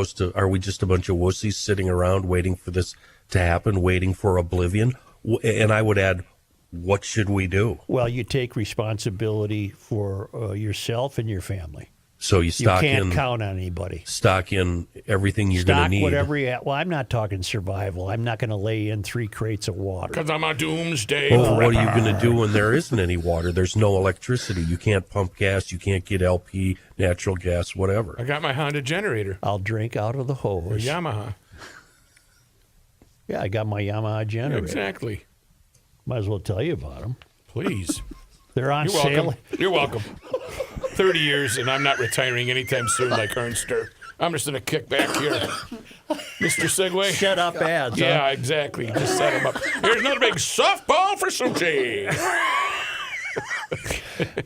a bunch of wussies sitting around waiting for this to happen, waiting for oblivion? And I would add, what should we do? Well, you take responsibility for yourself and your family. So you You stock can't count on anybody. stock in everything you're going to Stock need. whatever you have. Well, I'm not talking survival. I'm not going to lay in 3 crates of water. Because I'm a doomsday. Well, what are you prepper. going to do when there isn't any water? There's no electricity. You can't pump gas. You can't get LP, natural gas, whatever. I got my Honda generator. I'll drink out of the Or hose. Yamaha. Yeah, I got my Yamaha generator. Exactly. Might as well tell you about them. Please. They're on You're sale. welcome. You're welcome. 30 years, and I'm not retiring anytime soon like Ernster. I'm just going to kick back here. Mr. Segway? Shut up ads. huh? Yeah, exactly. Just set him up. Here's another big softball for Soucheray.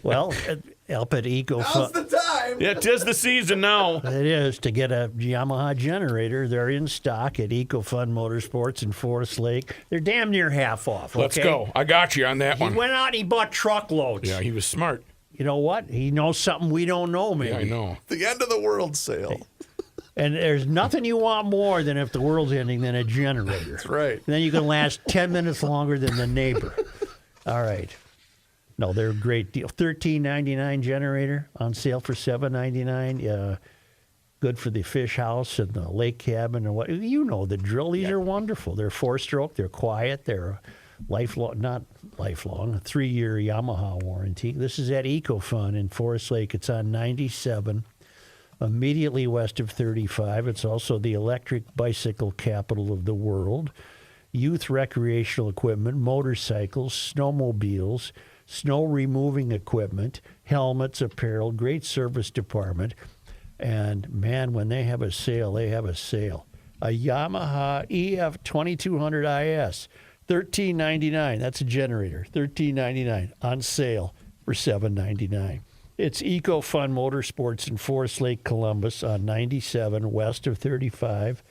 Well, up at EcoFun. Yeah, 'tis the season now. It is to get a Yamaha generator. They're in stock at EcoFun Motorsports in Forest Lake. They're damn near half off. Let's okay? go. I got you on that He one. went out and he bought truckloads. Yeah, he was smart. You know what? He knows something we don't know, maybe. Yeah, I know. The end of the world sale. And there's nothing you want more than if the world's ending than a generator. That's right. Then you can last 10 minutes longer than the neighbor. All right. No, they're a great deal. $13.99 generator on sale for $7.99. Good for the fish house and the lake cabin and what you know the drill. These are wonderful. They're 4-stroke. They're quiet. They're lifelong, not lifelong. A 3-year Yamaha warranty. This is at EcoFun in Forest Lake. It's on 97. Immediately west of 35. It's also the electric bicycle capital of the world. Youth recreational equipment, motorcycles, snowmobiles, snow removing equipment, helmets, apparel, great service department. And man, when they have a sale, they have a sale. A Yamaha EF 2200 IS, $13.99. That's a generator, $13.99 on sale for $7.99. It's EcoFun Motorsports in Forest Lake, Columbus on 97 west of 35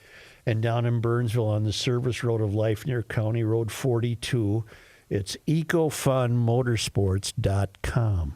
and down in Burnsville on the service road of life near County Road 42. It's ecofunmotorsports.com.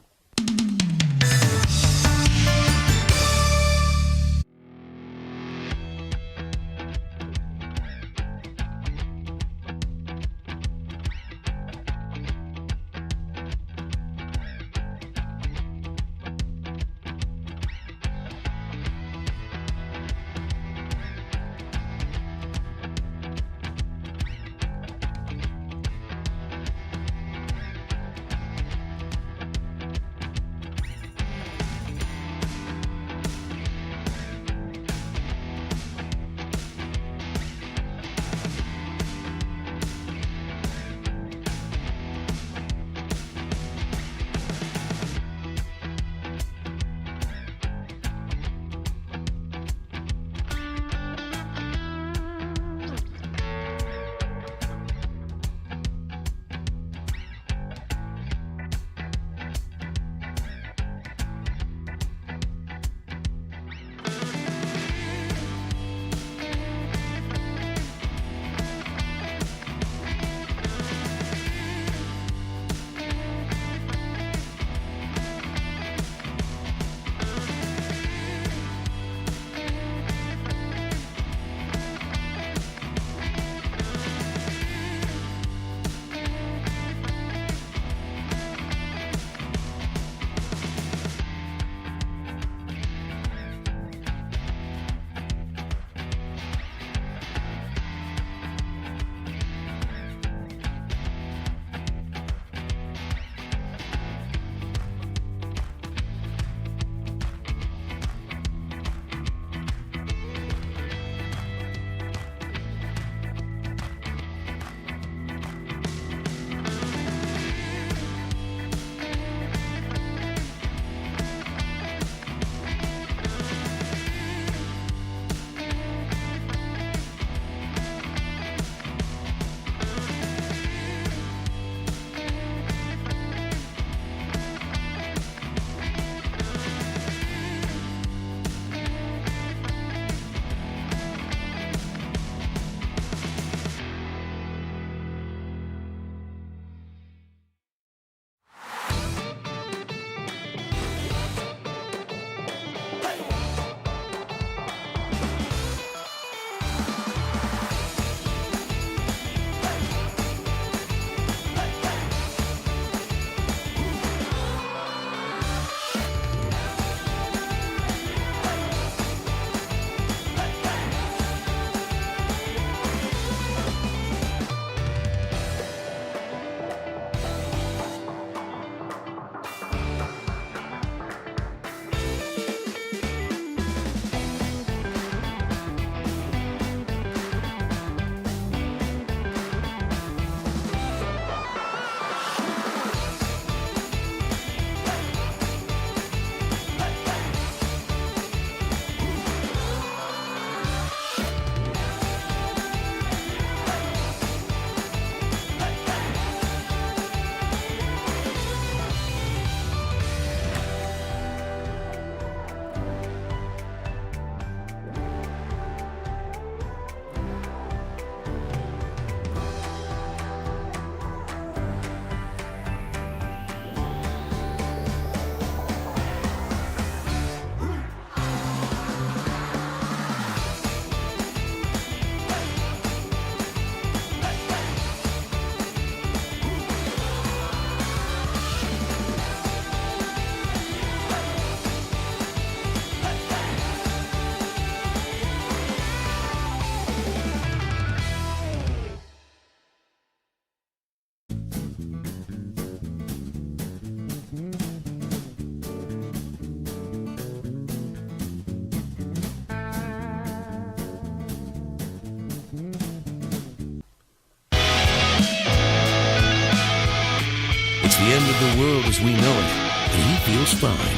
It's the end of the world as we know it, and he feels fine.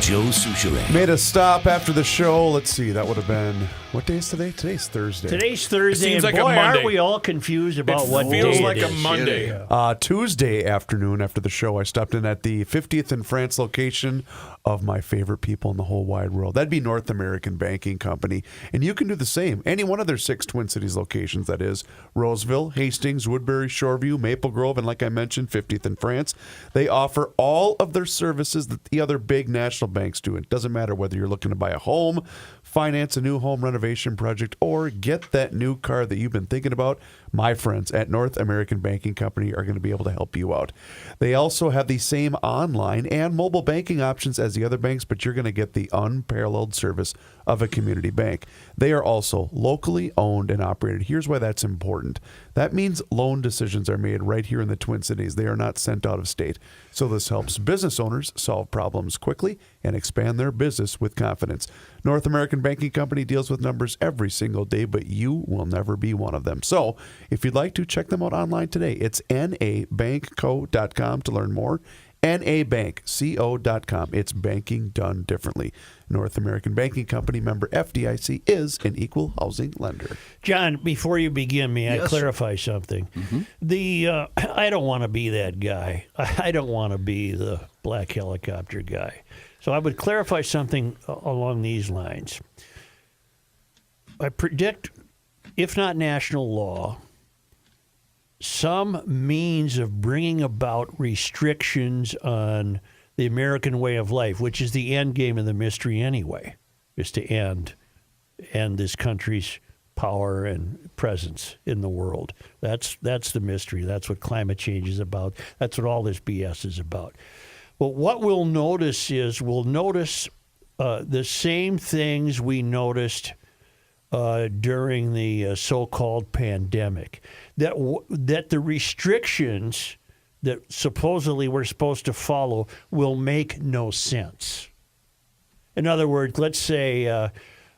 Joe Soucheray. Made a stop after the show. Let's see, that would have been, what day is today? Today's Thursday. Today's Thursday, seems and like a boy, Monday. aren't we all confused about what day feels like it a is. Monday. Tuesday afternoon after the show, I stopped in at the 50th in France location of my favorite people in the whole wide world. That'd be North American Banking Company. And you can do the same. Any one of their 6 Twin Cities locations, that is Roseville, Hastings, Woodbury, Shoreview, Maple Grove, and like I mentioned, 50th in France. They offer all of their services that the other big national banks do. It doesn't matter whether you're looking to buy a home, finance a new home renovation project, or get that new car that you've been thinking about. My friends at North American Banking Company are going to be able to help you out. They also have the same online and mobile banking options as the other banks, but you're going to get the unparalleled service of a community bank. They are also locally owned and operated. Here's why that's important. That means loan decisions are made right here in the Twin Cities. They are not sent out of state. So this helps business owners solve problems quickly and expand their business with confidence. North American Banking Company deals with numbers every single day, but you will never be one of them. So if you'd like to, check them out online today. It's nabankco.com to learn more. nabankco.com. It's banking done differently. North American Banking Company, member FDIC, is an equal housing lender. John, before you begin, may I Yes. clarify something? The I don't want to be that guy. I don't want to be the black helicopter guy. So I would clarify something along these lines. I predict, if not national law, some means of bringing about restrictions on the American way of life, which is the end game of the mystery anyway, is to end this country's power and presence in the world. That's the mystery. That's what climate change is about. That's what all this BS is about. But what we'll notice is the same things we noticed during the so-called pandemic, that the restrictions that supposedly we're supposed to follow will make no sense. In other words, let's say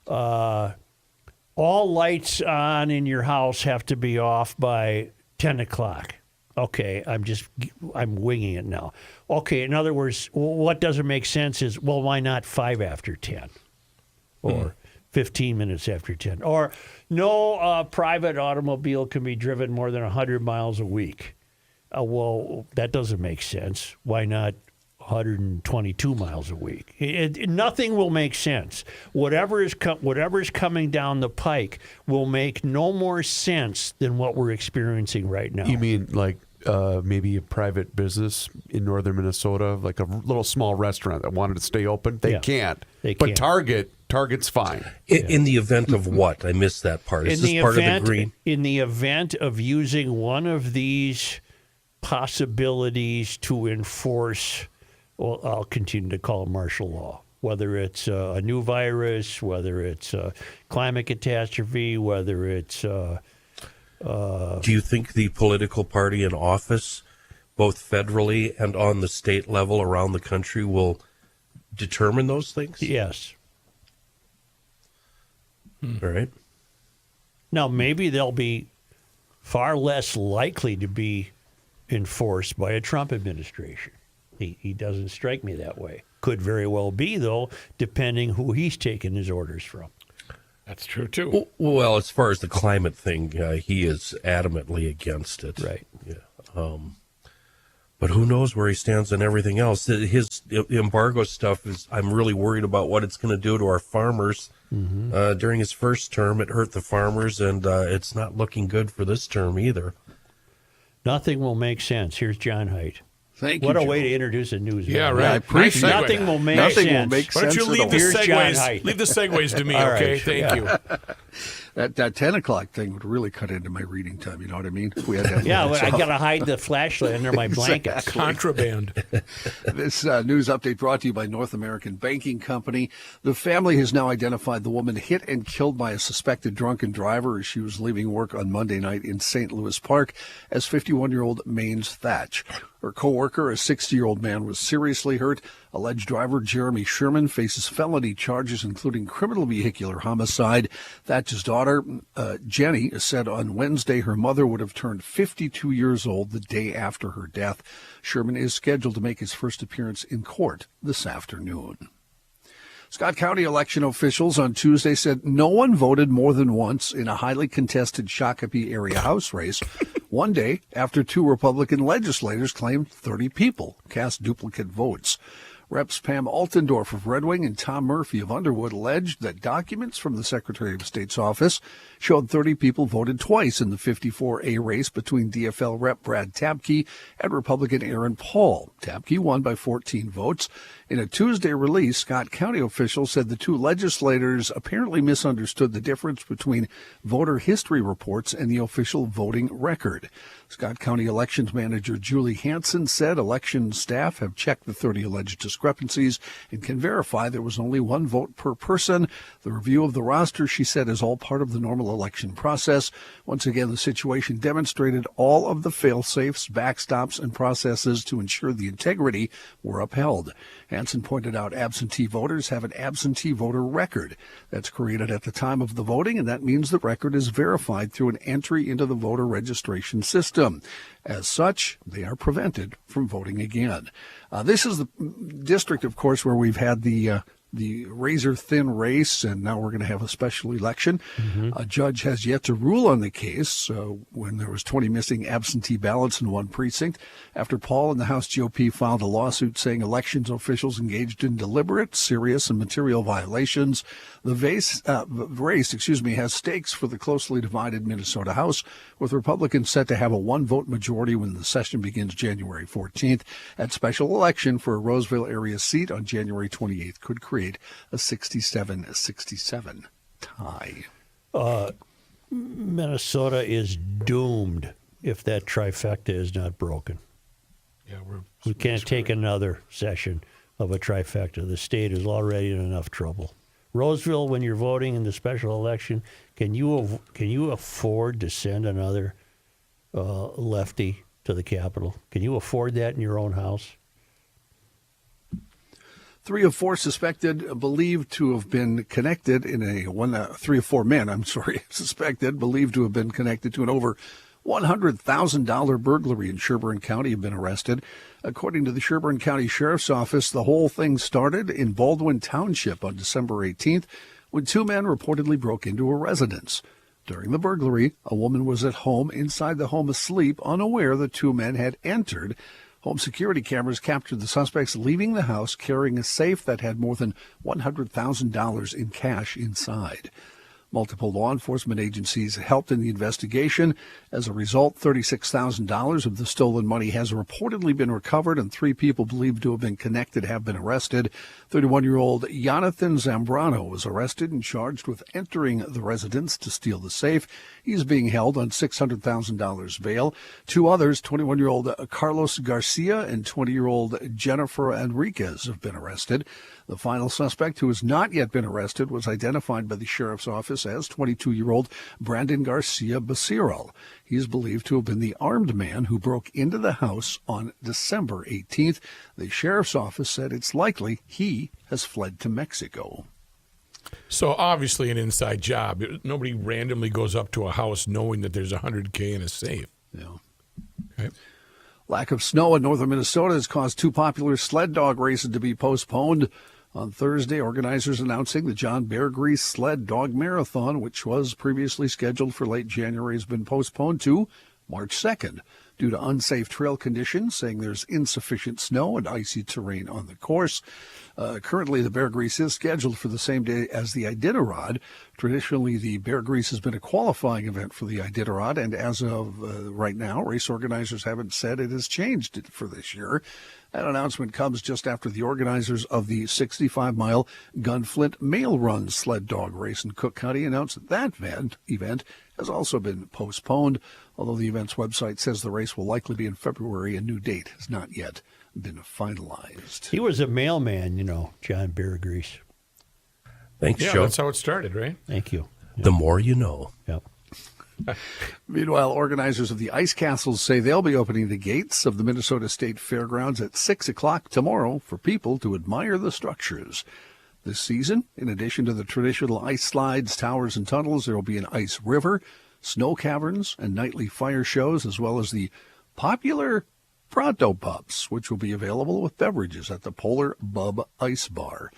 all lights on in your house have to be off by 10 o'clock. Okay, I'm winging it now. Okay, in other words, what doesn't make sense is, well, why not 5 after 10? Or 15 minutes after 10. Or no private automobile can be driven more than 100 miles a week. Well, that doesn't make sense. Why not 122 miles a week? Nothing will make sense. Whatever is coming down the pike will make no more sense than what we're experiencing right now. You mean like maybe a private business in northern Minnesota, like a little small restaurant that wanted to stay open? They can't. But Target's fine. In the event of what? I missed that part. Is this part of the green? In the event of using one of these possibilities to enforce, well, I'll continue to call it martial law, whether it's a new virus, whether it's a climate catastrophe, whether it's... Do you think the political party in office, both federally and on the state level around the country, will determine those things? Yes. All right. Now, maybe they'll be far less likely to be enforced by a Trump administration. He doesn't strike me that way. Could very well be, though, depending who he's taking his orders from. That's true, too. Well, as far as the climate thing, he is adamantly against it. Right. Yeah. But who knows where he stands on everything else. His embargo stuff is, I'm really worried about what it's going to do to our farmers. During his first term, it hurt the farmers, and it's not looking good for this term either. Nothing will make sense. Here's John Haidt. Thank you, What a Joe. way to introduce a news. Yeah, man. right. I appreciate Nice segue. Nothing will make Nothing sense. will make Why don't you sense leave at the all. Here's John segues? Haidt. Leave the segues to me, All right, okay? sure, Thank yeah. you. That 10 o'clock thing would really cut into my reading time. You know what I mean? We had to have Yeah, lights I off. got to hide the flashlight under my blankets. Contraband. This news update brought to you by North American Banking Company. The family has now identified the woman hit and killed by a suspected drunken driver as she was leaving work on Monday night in St. Louis Park as 51-year-old Maines Thatch. Her co-worker, a 60-year-old man, was seriously hurt. Alleged driver Jeremy Sherman faces felony charges, including criminal vehicular homicide. Thatch's daughter, Jenny, said on Wednesday her mother would have turned 52 years old the day after her death. Sherman is scheduled to make his first appearance in court this afternoon. Scott County election officials on Tuesday said no one voted more than once in a highly contested Shakopee area House race, one day after 2 Republican legislators claimed 30 people cast duplicate votes. Reps Pam Altendorf of Red Wing and Tom Murphy of Underwood alleged that documents from the Secretary of State's office showed 30 people voted twice in the 54A race between DFL Rep Brad Tabke and Republican Aaron Paul. Tabke won by 14 votes. In a Tuesday release, Scott County officials said the 2 legislators apparently misunderstood the difference between voter history reports and the official voting record. Scott County Elections Manager Julie Hansen said election staff have checked the 30 alleged discrepancies and can verify there was only 1 vote per person. The review of the roster, she said, is all part of the normal election process. Once again, the situation demonstrated all of the fail-safes, backstops, and processes to ensure the integrity were upheld. Hansen pointed out absentee voters have an absentee voter record that's created at the time of the voting, and that means the record is verified through an entry into the voter registration system. As such, they are prevented from voting again. This is the district, of course, where we've had the razor-thin race, and now we're going to have a special election. A judge has yet to rule on the case when there was 20 missing absentee ballots in one precinct after Paul and the House GOP filed a lawsuit saying elections officials engaged in deliberate, serious, and material violations. The race has stakes for the closely divided Minnesota House, with Republicans set to have a 1-vote majority when the session begins January 14th. That special election for a Roseville area seat on January 28th could create a 67-67 tie. Minnesota is doomed if that trifecta is not broken. Yeah, we can't take another session of a trifecta. The state is already in enough trouble. Roseville, when you're voting in the special election, can you afford to send another lefty to the Capitol? Can you afford that in your own house? 3 of 4 suspected believed to have been connected in 3 of 4 men, suspected believed to have been connected to an over $100,000 burglary in Sherburne County have been arrested. According to the Sherburne County Sheriff's Office, the whole thing started in Baldwin Township on December 18th when 2 men reportedly broke into a residence. During the burglary, a woman was at home inside the home asleep, unaware the 2 men had entered. Home security cameras captured the suspects leaving the house carrying a safe that had more than $100,000 in cash inside. Multiple law enforcement agencies helped in the investigation. As a result, $36,000 of the stolen money has reportedly been recovered, and 3 people believed to have been connected have been arrested. 31-year-old Jonathan Zambrano was arrested and charged with entering the residence to steal the safe. He's being held on $600,000 bail. 2 others, 21-year-old Carlos Garcia and 20-year-old Jennifer Enriquez, have been arrested. The final suspect, who has not yet been arrested, was identified by the sheriff's office as 22-year-old Brandon Garcia Becerril. He is believed to have been the armed man who broke into the house on December 18th. The sheriff's office said it's likely he has fled to Mexico. So obviously an inside job. Nobody randomly goes up to a house knowing that there's $100K in a safe. Yeah. Okay. Lack of snow in northern Minnesota has caused 2 popular sled dog races to be postponed. On Thursday, organizers announcing the John Bear Grease Sled Dog Marathon, which was previously scheduled for late January, has been postponed to March 2nd due to unsafe trail conditions, saying there's insufficient snow and icy terrain on the course. Currently, the Bear Grease is scheduled for the same day as the Iditarod. Traditionally, the Bear Grease has been a qualifying event for the Iditarod, and as of right now, race organizers haven't said it has changed for this year. That announcement comes just after the organizers of the 65-mile Gunflint Mail Run sled dog race in Cook County announced that event has also been postponed. Although the event's website says the race will likely be in February, a new date has not yet been finalized. He was a mailman, John Bear Grease. Thanks, Yeah, Joe. that's how it started, right? Thank you. The more you know. Yep. Meanwhile, organizers of the Ice Castles say they'll be opening the gates of the Minnesota State Fairgrounds at 6 o'clock tomorrow for people to admire the structures. This season, in addition to the traditional ice slides, towers, and tunnels, there will be an ice river, snow caverns, and nightly fire shows, as well as the popular Pronto Pubs, which will be available with beverages at the Polar Bub Ice Bar.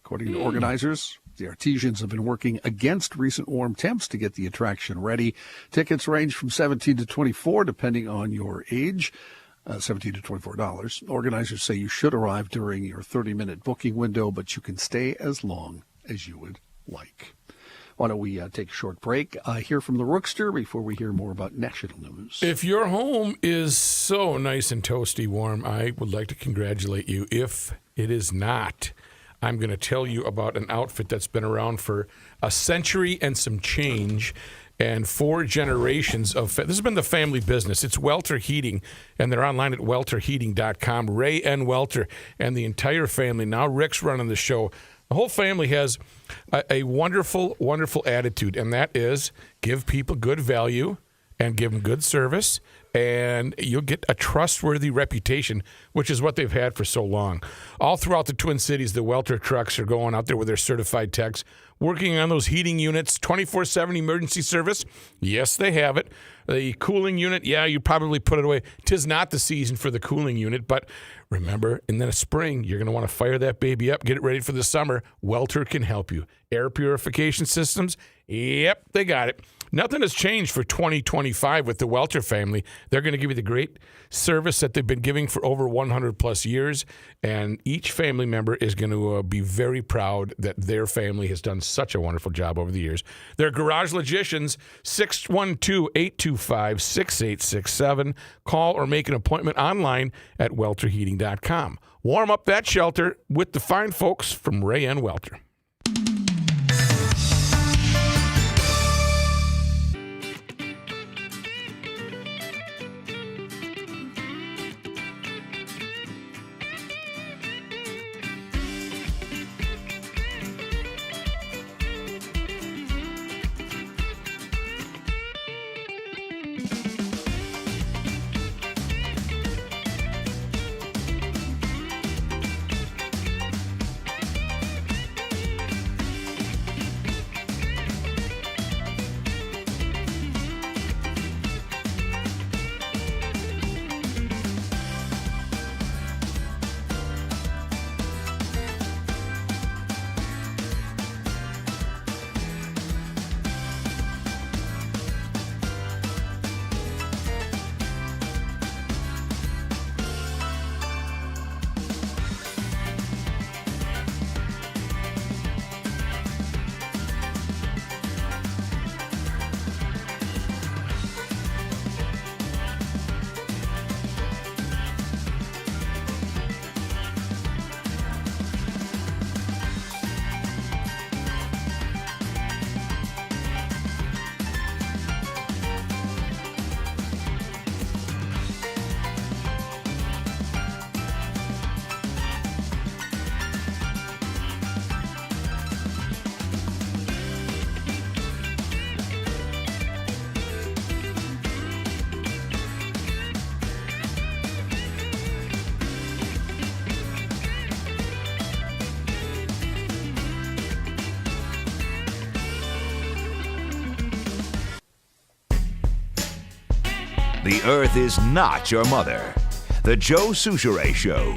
According to organizers, the artisans have been working against recent warm temps to get the attraction ready. Tickets range from $17 to $24, depending on your age. $17 to $24. Organizers say you should arrive during your 30-minute booking window, but you can stay as long as you would like. Why don't we take a short break, hear from the Rookster before we hear more about national news. If your home is so nice and toasty warm, I would like to congratulate you. If it is not, I'm going to tell you about an outfit that's been around for a century and some change, and 4 generations of this has been the family business. It's Welter Heating, and they're online at welterheating.com. Ray and Welter and the entire family. Now Rick's running the show. The whole family has a wonderful, wonderful attitude, and that is give people good value and give them good service, and you'll get a trustworthy reputation, which is what they've had for so long. All throughout the Twin Cities, the Welter trucks are going out there with their certified techs, working on those heating units, 24/7 emergency service. Yes, they have it. The cooling unit, yeah, you probably put it away. 'Tis not the season for the cooling unit, but remember, in the spring, you're going to want to fire that baby up, get it ready for the summer. Welter can help you. Air purification systems, yep, they got it. Nothing has changed for 2025 with the Welter family. They're going to give you the great service that they've been giving for over 100 plus years, and each family member is going to be very proud that their family has done such a wonderful job over the years. They're Garage Logicians, 612-825-6867. Call or make an appointment online at welterheating.com. Warm up that shelter with the fine folks from Ray and Welter. The Earth is not your mother. The Joe Soucheray Show.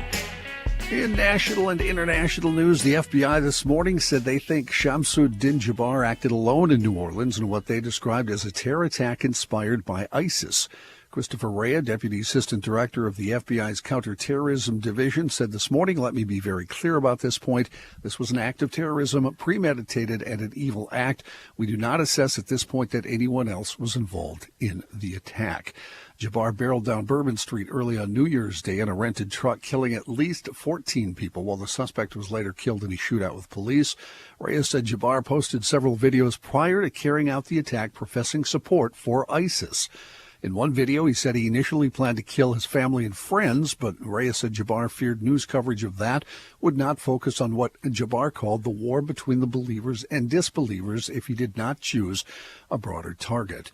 In national and international news, the FBI this morning said they think Shamsuddin Jabbar acted alone in New Orleans in what they described as a terror attack inspired by ISIS. Christopher Rea, Deputy Assistant Director of the FBI's Counterterrorism Division, said this morning, let me be very clear about this point. This was an act of terrorism, premeditated and an evil act. We do not assess at this point that anyone else was involved in the attack. Jabbar barreled down Bourbon Street early on New Year's Day in a rented truck, killing at least 14 people, while the suspect was later killed in a shootout with police. Reyes said Jabbar posted several videos prior to carrying out the attack, professing support for ISIS. In one video, he said he initially planned to kill his family and friends, but Reyes said Jabbar feared news coverage of that would not focus on what Jabbar called the war between the believers and disbelievers if he did not choose a broader target.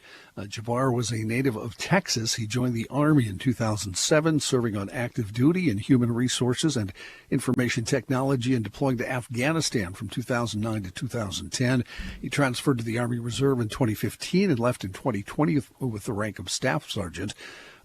Jabbar was a native of Texas. He joined the Army in 2007, serving on active duty in human resources and information technology and deploying to Afghanistan from 2009 to 2010. He transferred to the Army Reserve in 2015 and left in 2020 with the rank of Staff Sergeant.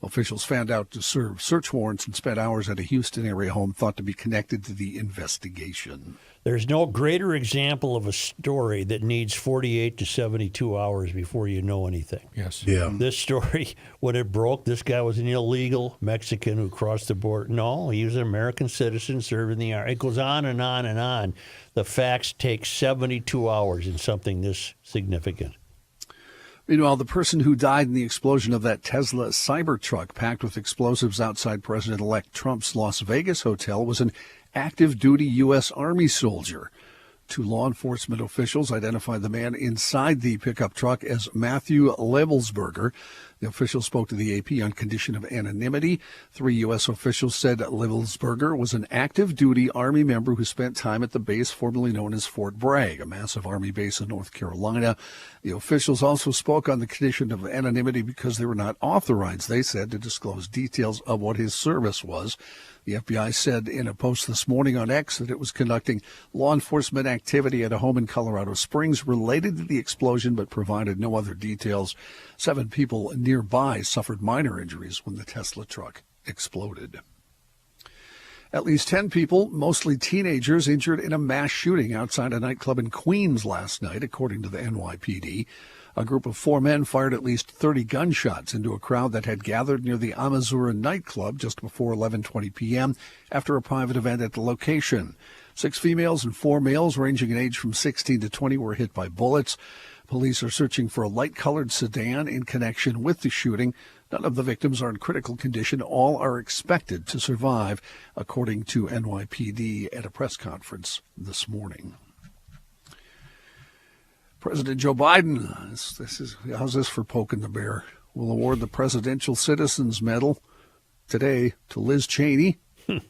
Officials found out to serve search warrants and spent hours at a Houston area home thought to be connected to the investigation. There's no greater example of a story that needs 48 to 72 hours before you know anything. Yes. Yeah. This story, when it broke, this guy was an illegal Mexican who crossed the border. No, he was an American citizen serving the Army. It goes on and on and on. The facts take 72 hours in something this significant. Meanwhile, the person who died in the explosion of that Tesla Cybertruck packed with explosives outside President-elect Trump's Las Vegas hotel was an active-duty U.S. Army soldier. Two law enforcement officials identified the man inside the pickup truck as Matthew Levelsberger. The officials spoke to the AP on condition of anonymity. 3 U.S. officials said Levelsberger was an active-duty Army member who spent time at the base formerly known as Fort Bragg, a massive Army base in North Carolina. The officials also spoke on the condition of anonymity because they were not authorized, they said, to disclose details of what his service was. The FBI said in a post this morning on X that it was conducting law enforcement activity at a home in Colorado Springs related to the explosion, but provided no other details. 7 people nearby suffered minor injuries when the Tesla truck exploded. At least 10 people, mostly teenagers, injured in a mass shooting outside a nightclub in Queens last night, according to the NYPD. A group of 4 men fired at least 30 gunshots into a crowd that had gathered near the Amazura nightclub just before 11:20 p.m. after a private event at the location. 6 females and 4 males ranging in age from 16 to 20 were hit by bullets. Police are searching for a light-colored sedan in connection with the shooting. None of the victims are in critical condition. All are expected to survive, according to NYPD at a press conference this morning. President Joe Biden, how's this for poking the bear, will award the Presidential Citizens Medal today to Liz Cheney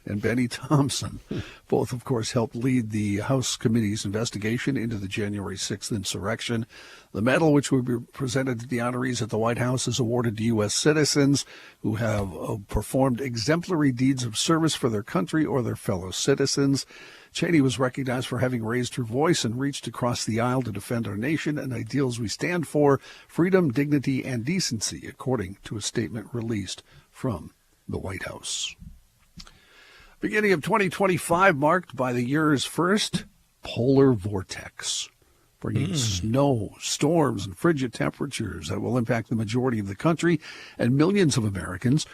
and Benny Thompson. Both, of course, helped lead the House Committee's investigation into the January 6th insurrection. The medal, which will be presented to the honorees at the White House, is awarded to U.S. citizens who have performed exemplary deeds of service for their country or their fellow citizens. Cheney was recognized for having raised her voice and reached across the aisle to defend our nation and ideals we stand for, freedom, dignity, and decency, according to a statement released from the White House. Beginning of 2025 marked by the year's first polar vortex, bringing snow, storms, and frigid temperatures that will impact the majority of the country and millions of Americans.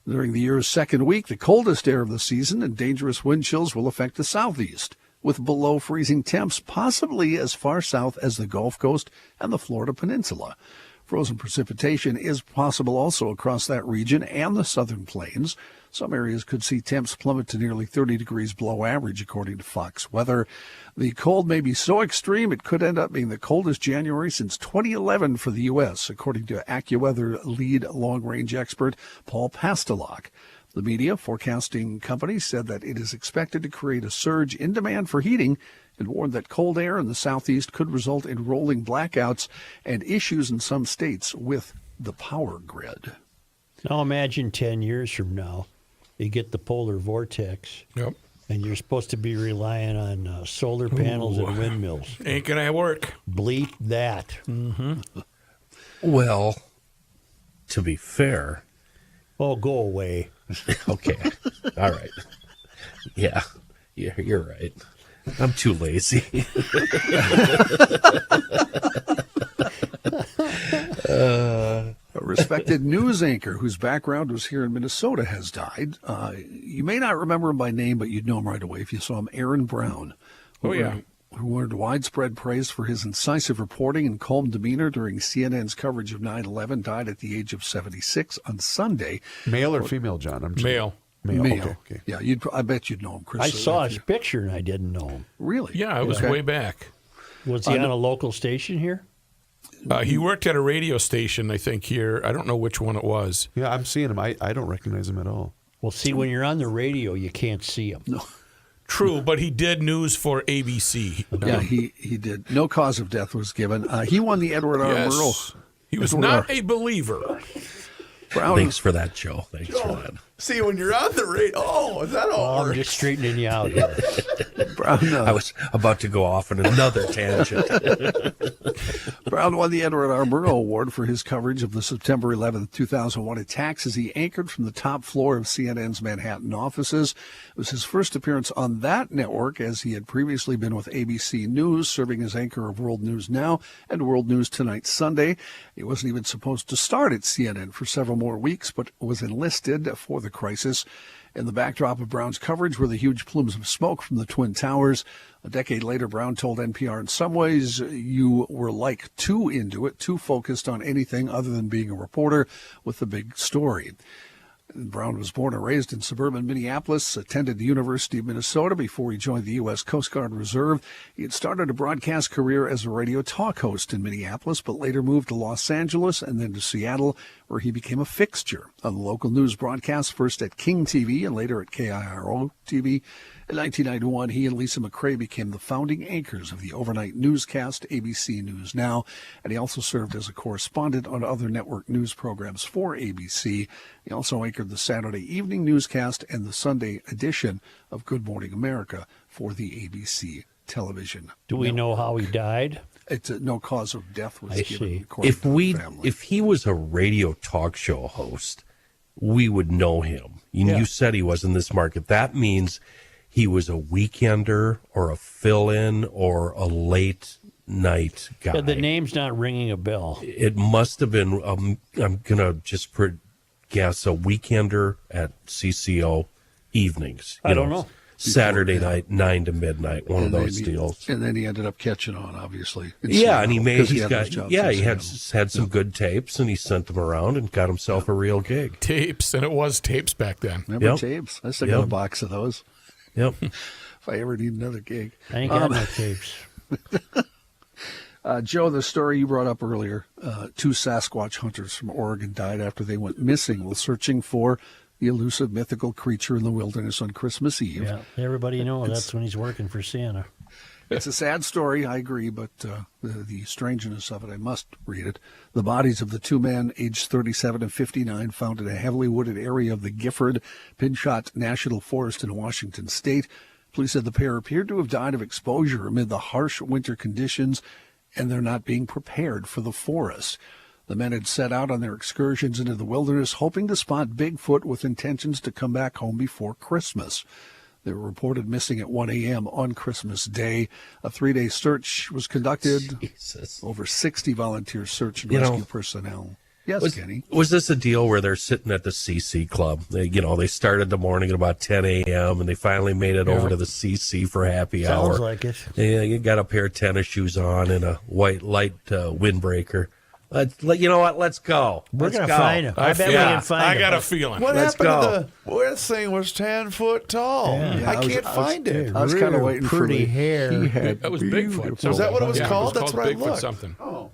During the year's second week, the coldest air of the season and dangerous wind chills will affect the southeast, with below freezing temps possibly as far south as the Gulf Coast and the Florida Peninsula. Frozen precipitation is possible also across that region and the southern plains. Some areas could see temps plummet to nearly 30 degrees below average, according to Fox Weather. The cold may be so extreme it could end up being the coldest January since 2011 for the U.S., according to AccuWeather lead long-range expert Paul Pastelok. The media forecasting company said that it is expected to create a surge in demand for heating and warned that cold air in the southeast could result in rolling blackouts and issues in some states with the power grid. Now imagine 10 years from now, you get the polar vortex, Yep. and you're supposed to be relying on solar panels and windmills. Ain't gonna work. Bleep that. Well, to be fair. Oh, go away. Okay. All right. Yeah, you're right. I'm too lazy. A respected news anchor whose background was here in Minnesota has died. You may not remember him by name, but you'd know him right away if you saw him. Aaron Brown. Oh, yeah. Who earned widespread praise for his incisive reporting and calm demeanor during CNN's coverage of 9/11, died at the age of 76 on Sunday. Male or female, John? Male. Male. Okay. Yeah, I bet you'd know him, Chris. I saw his picture, and I didn't know him. Really? Yeah, it was way back. Was he on a local station here? He worked at a radio station, I think, here. I don't know which one it was. Yeah, I'm seeing him. I don't recognize him at all. Well, see, when you're on the radio, you can't see him. No. True, but he did news for ABC. Yeah, he did. No cause of death was given. He won the Edward R. Yes. Murrow He was not a believer. Brown, Thanks for that, Joe. Thanks for that. See, when you're on the radio, is that all? I'm just straightening you out here. Brown, I was about to go off on another tangent. Brown won the Edward R. Murrow Award for his coverage of the September 11th, 2001 attacks as he anchored from the top floor of CNN's Manhattan offices. It was his first appearance on that network, as he had previously been with ABC News, serving as anchor of World News Now and World News Tonight Sunday. He wasn't even supposed to start at CNN for several more weeks, but was enlisted for the crisis. In the backdrop of Brown's coverage were the huge plumes of smoke from the Twin Towers. A decade later, Brown told NPR, in some ways, you were like too into it, too focused on anything other than being a reporter with the big story. Brown was born and raised in suburban Minneapolis, attended the University of Minnesota before he joined the U.S. Coast Guard Reserve. He had started a broadcast career as a radio talk host in Minneapolis, but later moved to Los Angeles and then to Seattle, where he became a fixture on the local news broadcasts, first at King TV and later at KIRO TV. In 1991, he and Lisa McRae became the founding anchors of the overnight newscast ABC News Now, and he also served as a correspondent on other network news programs for ABC. He also anchored the Saturday evening newscast and the Sunday edition of Good Morning America for the ABC television. Do we know how he died? It's no cause of death was I given. see. according to the family. If he was a radio talk show host, we would know him. You said he was in this market. That means he was a weekender or a fill-in or a late night guy. Yeah, the name's not ringing a bell. It must have been, I'm going to just guess, a weekender at CCO evenings. I don't know. Saturday night, 9 to midnight, one of those deals. And then he ended up catching on, obviously. Yeah, and he had had some good tapes, and he sent them around and got himself a real gig. Tapes, and it was tapes back then. Remember tapes? I still got a box of those. Yep. If I ever need another gig. I ain't got no tapes. Joe, the story you brought up earlier, two Sasquatch hunters from Oregon died after they went missing while searching for the elusive mythical creature in the wilderness on Christmas Eve. Yeah, everybody knows that's when he's working for Santa. It's a sad story, I agree, but the strangeness of it, I must read it. The bodies of the two men, aged 37 and 59, found in a heavily wooded area of the Gifford-Pinchot National Forest in Washington State. Police said the pair appeared to have died of exposure amid the harsh winter conditions, and they're not being prepared for the forest. The men had set out on their excursions into the wilderness, hoping to spot Bigfoot with intentions to come back home before Christmas. They were reported missing at 1 a.m. on Christmas Day. A 3-day search was conducted. Jesus. Over 60 volunteer search and rescue personnel. Yes, Kenny. Was this a deal where they're sitting at the CC Club? They started the morning at about 10 a.m. and they finally made it over to the CC for happy hour. Sounds like it. Yeah, you got a pair of tennis shoes on and a white light windbreaker. You know what? Let's go. We're going to find him. I bet we can find him. I got a feeling. What Let's happened to this thing was 10 foot tall. Yeah. I can't find it. I was kind of waiting for pretty hair. He had That was Bigfoot. Was that what it was called? It That's was what I Bigfoot looked. something. Oh.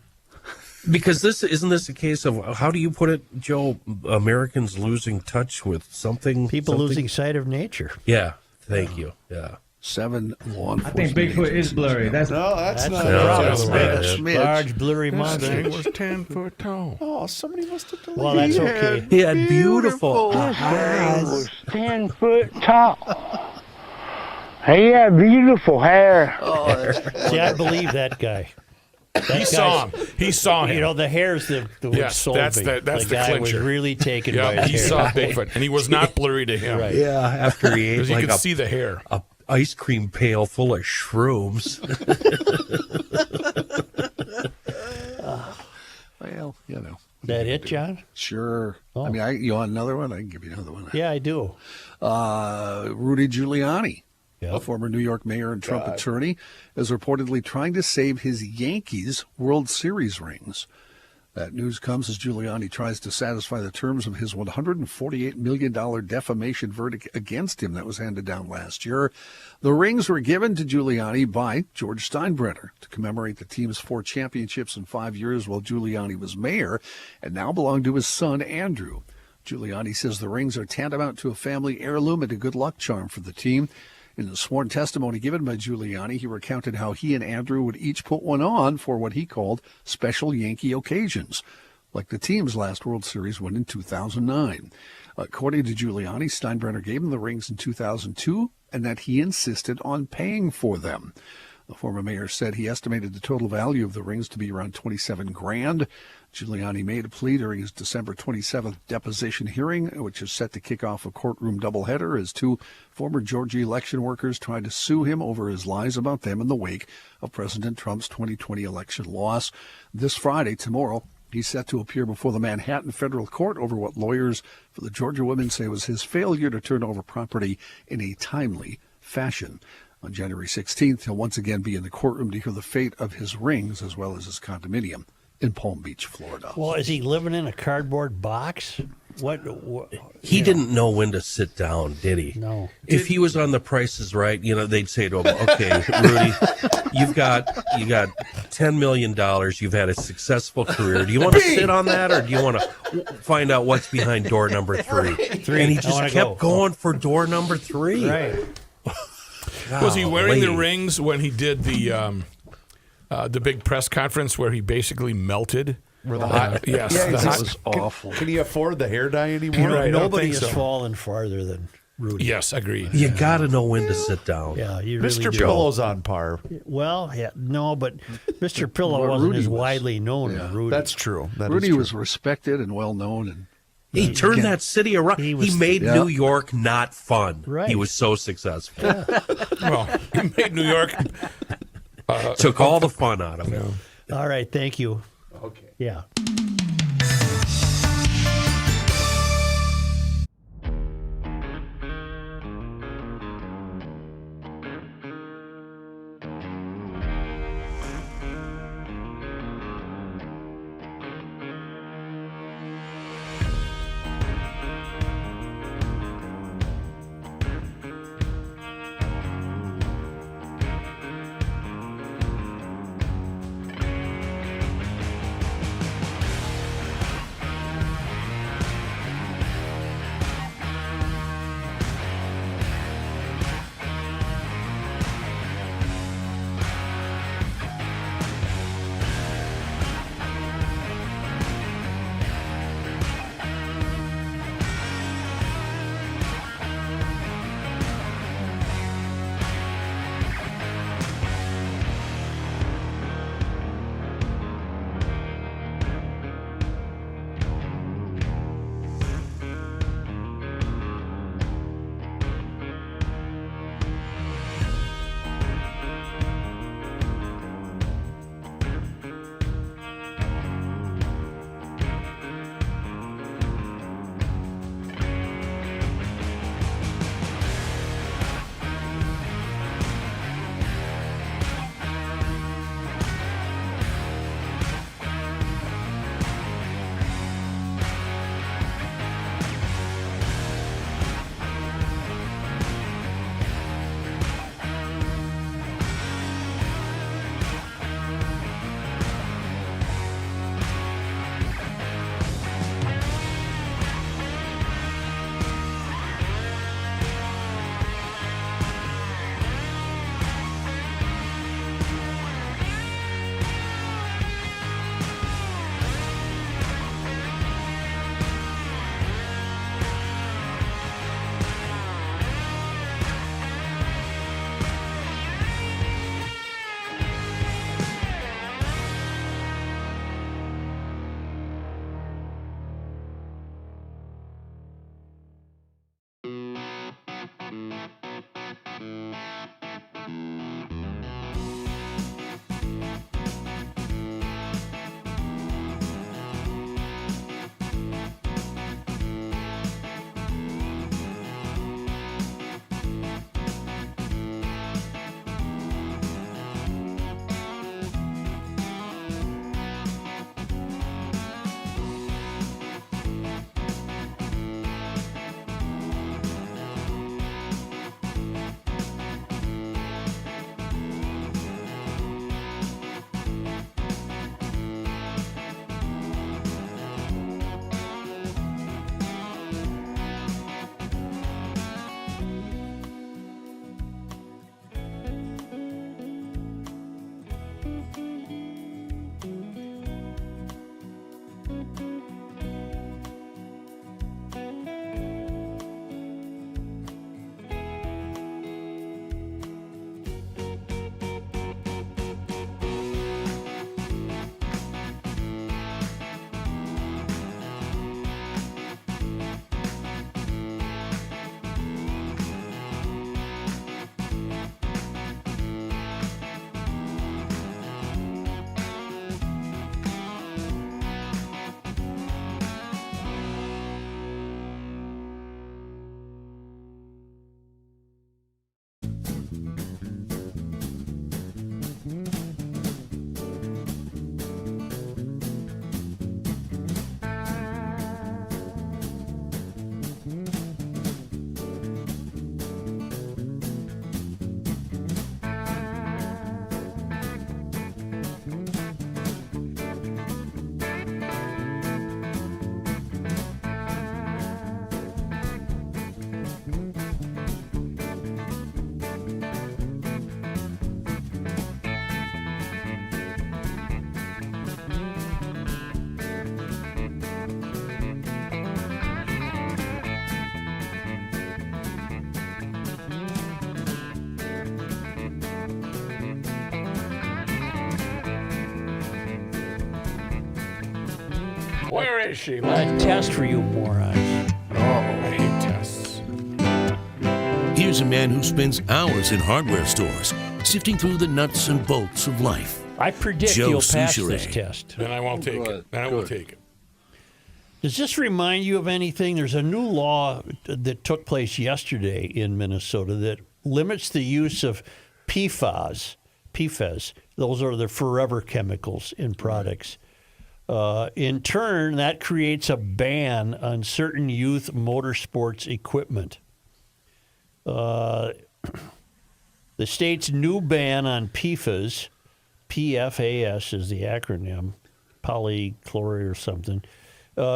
Because isn't this a case of, how do you put it, Joe? Americans losing touch with something? People something? losing sight of nature. Yeah. Thank you. Yeah. 7 law enforcement. I think Bigfoot is blurry. That's No, that's not. That's No, right. that's Smidge. Large, blurry This monster. thing was 10 foot tall. Oh, somebody must have deleted Well, that's okay. He had beautiful was 10 foot tall. He had beautiful hair. See, I believe that guy. He saw him. He saw him. You know, the hair's the Yes, sold that's me. the guy was clincher. really taken by Yeah, his he hair. saw Bigfoot, and he was not blurry to him. Right. Yeah, after he ate Because you like could see the hair. a ice cream pail full of shrooms. Well, That it, John? Sure. Oh. I mean, you want another one? I can give you another one. Yeah, I do. Rudy Giuliani, Yep. a former New York mayor and Trump attorney, is reportedly trying to save his Yankees World Series rings. That news comes as Giuliani tries to satisfy the terms of his $148 million defamation verdict against him that was handed down last year. The rings were given to Giuliani by George Steinbrenner to commemorate the team's 4 championships in 5 years while Giuliani was mayor, and now belong to his son, Andrew. Giuliani says the rings are tantamount to a family heirloom and a good luck charm for the team. In the sworn testimony given by Giuliani, he recounted how he and Andrew would each put one on for what he called special Yankee occasions. like the team's last World Series win in 2009. According to Giuliani, Steinbrenner gave him the rings in 2002 and that he insisted on paying for them. The former mayor said he estimated the total value of the rings to be around $27,000. Giuliani made a plea during his December 27th deposition hearing, which is set to kick off a courtroom doubleheader as two former Georgia election workers tried to sue him over his lies about them in the wake of President Trump's 2020 election loss. This Friday, tomorrow, he's set to appear before the Manhattan federal court over what lawyers for the Georgia women say was his failure to turn over property in a timely fashion. On January 16th, he'll once again be in the courtroom to hear the fate of his rings as well as his condominium in Palm Beach, Florida. Well, is he living in a cardboard box? What He didn't know when to sit down, did he? No. If he was on The Price is Right, they'd say to him, "Okay, Rudy, you got $10 million. You've had a successful career. Do you want to sit on that, or do you want to find out what's behind door number 3?" And he just kept going for door number 3. Right. Was he wearing the rings when he did the big press conference where he basically melted? Yes, that was awful. Can he afford the hair dye anymore? Right, Nobody has fallen farther than Rudy. Yes, agreed. You got to know when to sit down. Yeah, you Mr. really do. Pillow's on par. Well, yeah, no, but Mr. Pillow wasn't Rudy as was. widely known as Rudy. That's true. Rudy was respected and well known, and He turned that city around. He made New York not fun. Right. He was so successful. Well, he made New York. Took all the fun out of it. All right, thank you. Okay. Yeah. Where is she? A test for you morons. I hate tests. Here's a man who spends hours in hardware stores, sifting through the nuts and bolts of life. I predict Joe you'll pass this Soucheray. test. Then I won't take it. Then I won't take it. Does this remind you of anything? There's a new law that took place yesterday in Minnesota that limits the use of PFAS. Those are the forever chemicals in products. In turn, that creates a ban on certain youth motorsports equipment. The state's new ban on PFAS, PFAS is the acronym, polychloride or something,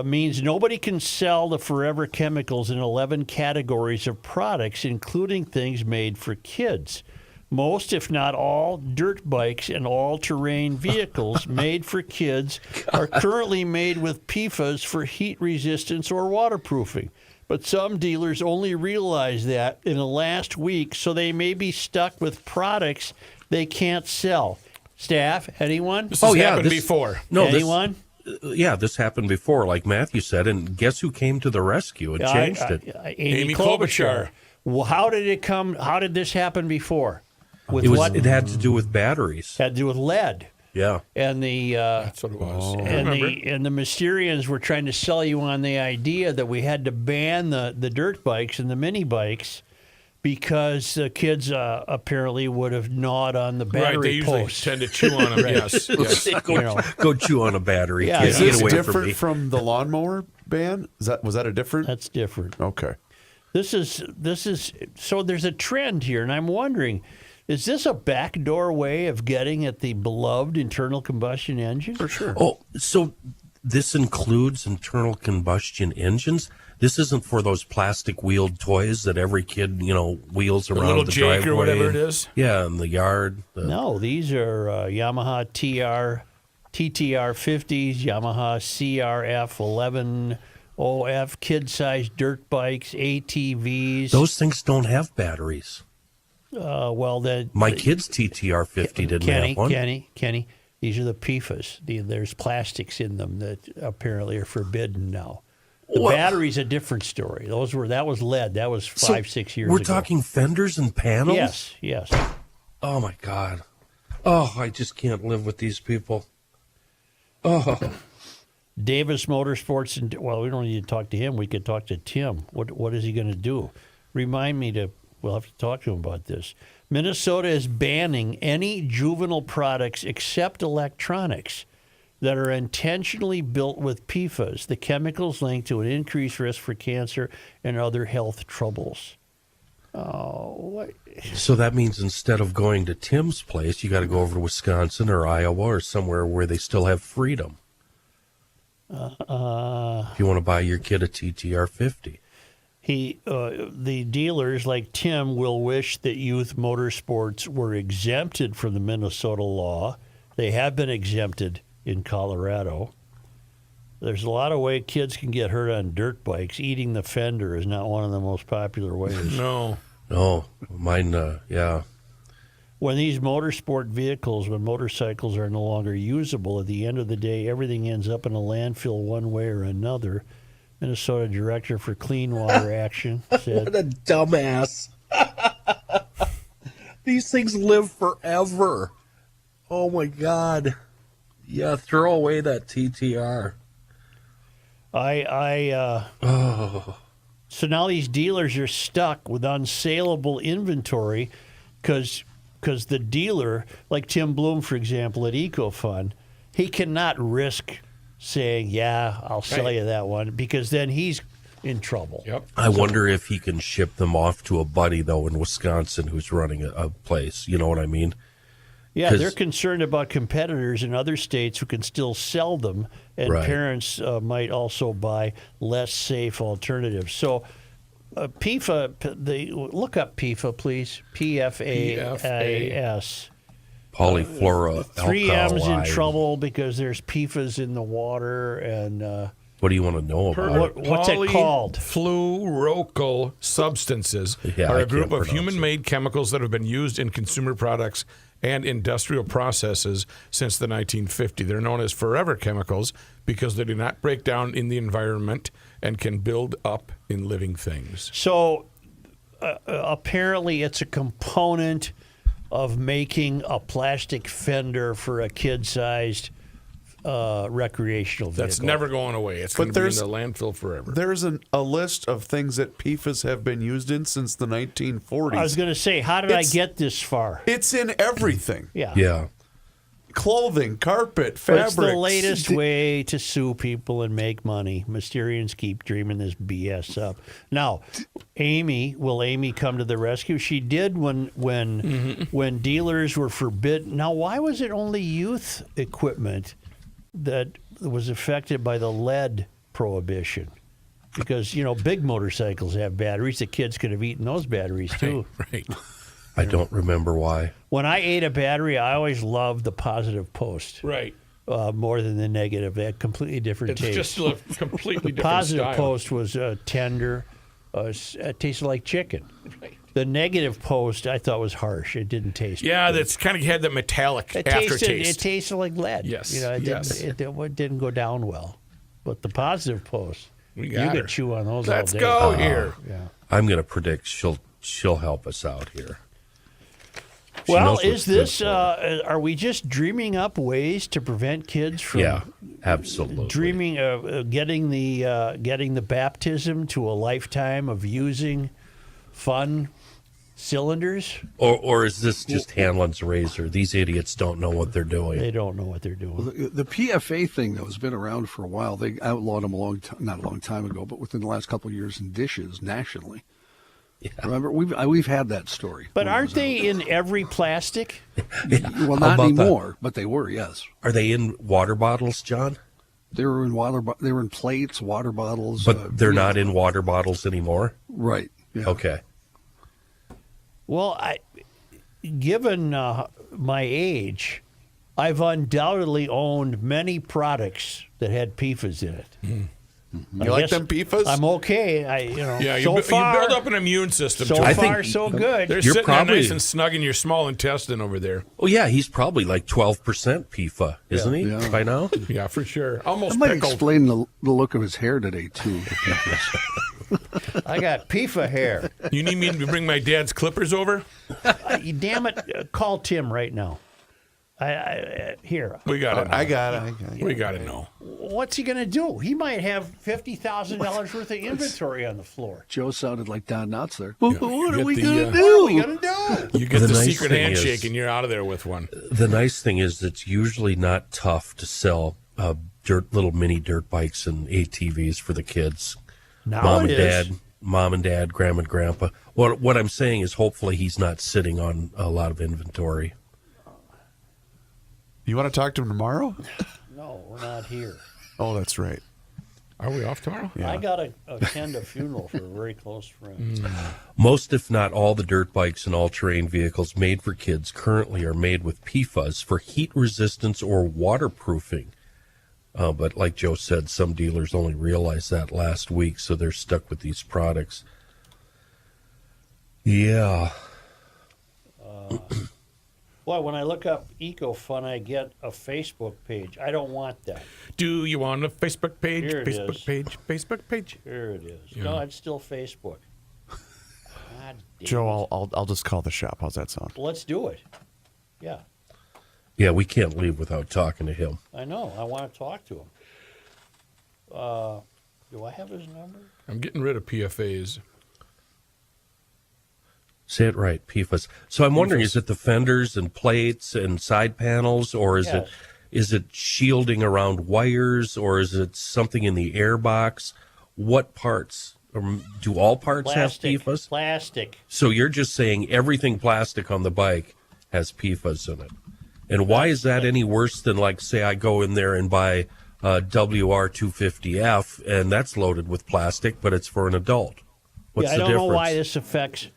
means nobody can sell the forever chemicals in 11 categories of products, including things made for kids. Most, if not all, dirt bikes and all-terrain vehicles made for kids are currently made with PFAS for heat resistance or waterproofing. But some dealers only realize that in the last week, so they may be stuck with products they can't sell. Staff, anyone? This has happened before. No, anyone? This happened before, like Matthew said, and guess who came to the rescue and changed it? Amy Klobuchar. Well, how did it come? How did this happen before? With It had to do with batteries. Had to do with lead. Yeah. And the That's what it was. and the Mysterians were trying to sell you on the idea that we had to ban the dirt bikes and the mini bikes because the kids apparently would have gnawed on the battery Right, they usually posts. tend to chew on them. Yes. Go chew on a battery. Yeah, Kid. Is Get this away from different me. from the lawnmower ban? Was that a different? That's different. Okay. This is so there's a trend here, and I'm wondering, is this a backdoor way of getting at the beloved internal combustion engine? For sure. Oh, so this includes internal combustion engines? This isn't for those plastic wheeled toys that every kid, wheels around little the Jake driveway. or whatever it is? Yeah, in the yard. No, these are Yamaha TTR 50s, Yamaha CRF 11OF kid-sized dirt bikes, ATVs. Those things don't have batteries. My kid's TTR 50 didn't have one. Kenny, these are the PFAS. There's plastics in them that apparently are forbidden now. The battery's a different story. That was lead. That was 5-6 years ago. We're talking fenders and panels? Yes. Oh, my God. Oh, I just can't live with these people. Oh. Davis Motorsports, we don't need to talk to him. We could talk to Tim. What is he going to do? Remind me we'll have to talk to him about this. Minnesota is banning any juvenile products except electronics that are intentionally built with PFAS, the chemicals linked to an increased risk for cancer and other health troubles. So that means instead of going to Tim's place, you got to go over to Wisconsin or Iowa or somewhere where they still have freedom. If you want to buy your kid a TTR 50. The dealers like Tim will wish that youth motorsports were exempted from the Minnesota law. They have been exempted in Colorado. There's a lot of ways kids can get hurt on dirt bikes. Eating the fender is not one of the most popular ways. No, mine, yeah. When these when motorcycles are no longer usable, at the end of the day, everything ends up in a landfill one way or another. Minnesota Director for Clean Water Action said. What a dumbass. These things live forever. Oh, my God. Yeah, throw away that TTR. So now these dealers are stuck with unsaleable inventory because the dealer, like Tim Bloom, for example, at EcoFun, he cannot risk saying, yeah, I'll sell you that one, because then he's in trouble. Yep. I wonder if he can ship them off to a buddy, though, in Wisconsin who's running a place. You know what I mean? Yeah, they're concerned about competitors in other states who can still sell them, and parents might also buy less safe alternatives. So PFA, look up PFA, please, PFAS. Polyfluoroalkyl. 3M's in trouble because there's PFAS in the water, and what do you want to know about it? What's it called? Polyfluoroalkyl substances are a group of human-made chemicals that have been used in consumer products and industrial processes since the 1950s. They're known as forever chemicals because they do not break down in the environment and can build up in living things. So apparently it's a component of making a plastic fender for a kid-sized recreational vehicle. That's never going away. It's going to be in the landfill forever. There's a list of things that PFAS have been used in since the 1940s. I was going to say, how did I get this far? It's in everything. Yeah. Clothing, carpet, But fabrics. it's the latest way to sue people and make money. Mysterians keep dreaming this BS up. Now, will Amy come to the rescue? She did when dealers were forbidden. Now, why was it only youth equipment that was affected by the lead prohibition? Because, big motorcycles have batteries. The kids could have eaten those batteries, too. Right. I don't remember why. When I ate a battery, I always loved the positive post. Right. More than the negative. They had completely different taste. It's just a completely different positive style. post was tender. It tasted like chicken. Right. The negative post I thought was harsh. It didn't taste. Yeah, that's kind of had that metallic aftertaste. It tasted like lead. Yes. It didn't go down well. But the positive post, you got her. could chew on those Let's all day. go here. Yeah. I'm going to predict she'll help us out here. She Well, knows is what's good this? for her. Are we just dreaming up ways to prevent kids from? Yeah, absolutely. Dreaming of getting the baptism to a lifetime of using fun cylinders? Or is this just Hanlon's razor? These idiots don't know what they're doing. They don't know what they're doing. Well, the PFA thing, though, has been around for a while. They outlawed them not a long time ago, but within the last couple of years in dishes nationally. Yeah. Remember, we've had that story. But aren't they in every plastic? Well, not anymore, but they were. Yes. Are they in water bottles, John? They were in They were in plates, water bottles. But they're not in water bottles anymore. Right. Yeah. Okay. Well, given my age, I've undoubtedly owned many products that had PFAS in it. Mm. You like them PFAS? I'm okay. You so far, build up an immune system. So to it. far, so good. They're You're sitting probably- there nice and snug in your small intestine over there. Oh, yeah, he's probably like 12% PFA, isn't he, Yeah. by now? Yeah, for sure. Almost That might pickled. explain the look of his hair today too. I got PFA hair. You need me to bring my dad's clippers over? Damn it! Call Tim right now. Here. We got it. I got it. We got to know. What's he going to do? He might have $50,000 worth of inventory on the floor. Joe sounded like Don Knotts there. What are we the, going to What are we do? going to do? You get The the nice secret thing handshake is- and you're out of there with one. The nice thing is it's usually not tough to sell little mini dirt bikes and ATVs for the kids. Now Mom it and is. dad, grandma and grandpa. What I'm saying is hopefully he's not sitting on a lot of inventory. You want to talk to him tomorrow? No, we're not here. Oh, that's right. Are we off tomorrow? I got to attend a funeral for a very close friend. Most, if not all, the dirt bikes and all-terrain vehicles made for kids currently are made with PFAS for heat resistance or waterproofing. But like Joe said, some dealers only realized that last week, so they're stuck with these products. Yeah. Boy, when I look up EcoFun, I get a Facebook page. I don't want that. Do you want a Facebook page? Here it Facebook is. page? Facebook page? Here it is. Yeah. No, it's still Facebook. God damn Joe, it. I'll just call the shop. How's that sound? Let's do it. Yeah, Yeah, we can't leave without talking to him. I know. I want to talk to him. Do I have his number? I'm getting rid of PFAs. Say it right, PFAS. So I'm wondering, is it the fenders and plates and side panels, or is Yes. it shielding around wires, or is it something in the air box? What parts? Do all parts Plastic. have PFAS? Plastic. So you're just saying everything plastic on the bike has PFAS in it. And why is that any worse than, like, say I go in there and buy WR250F, and that's loaded with plastic, but it's for an adult? What's I the don't difference? know why this affects.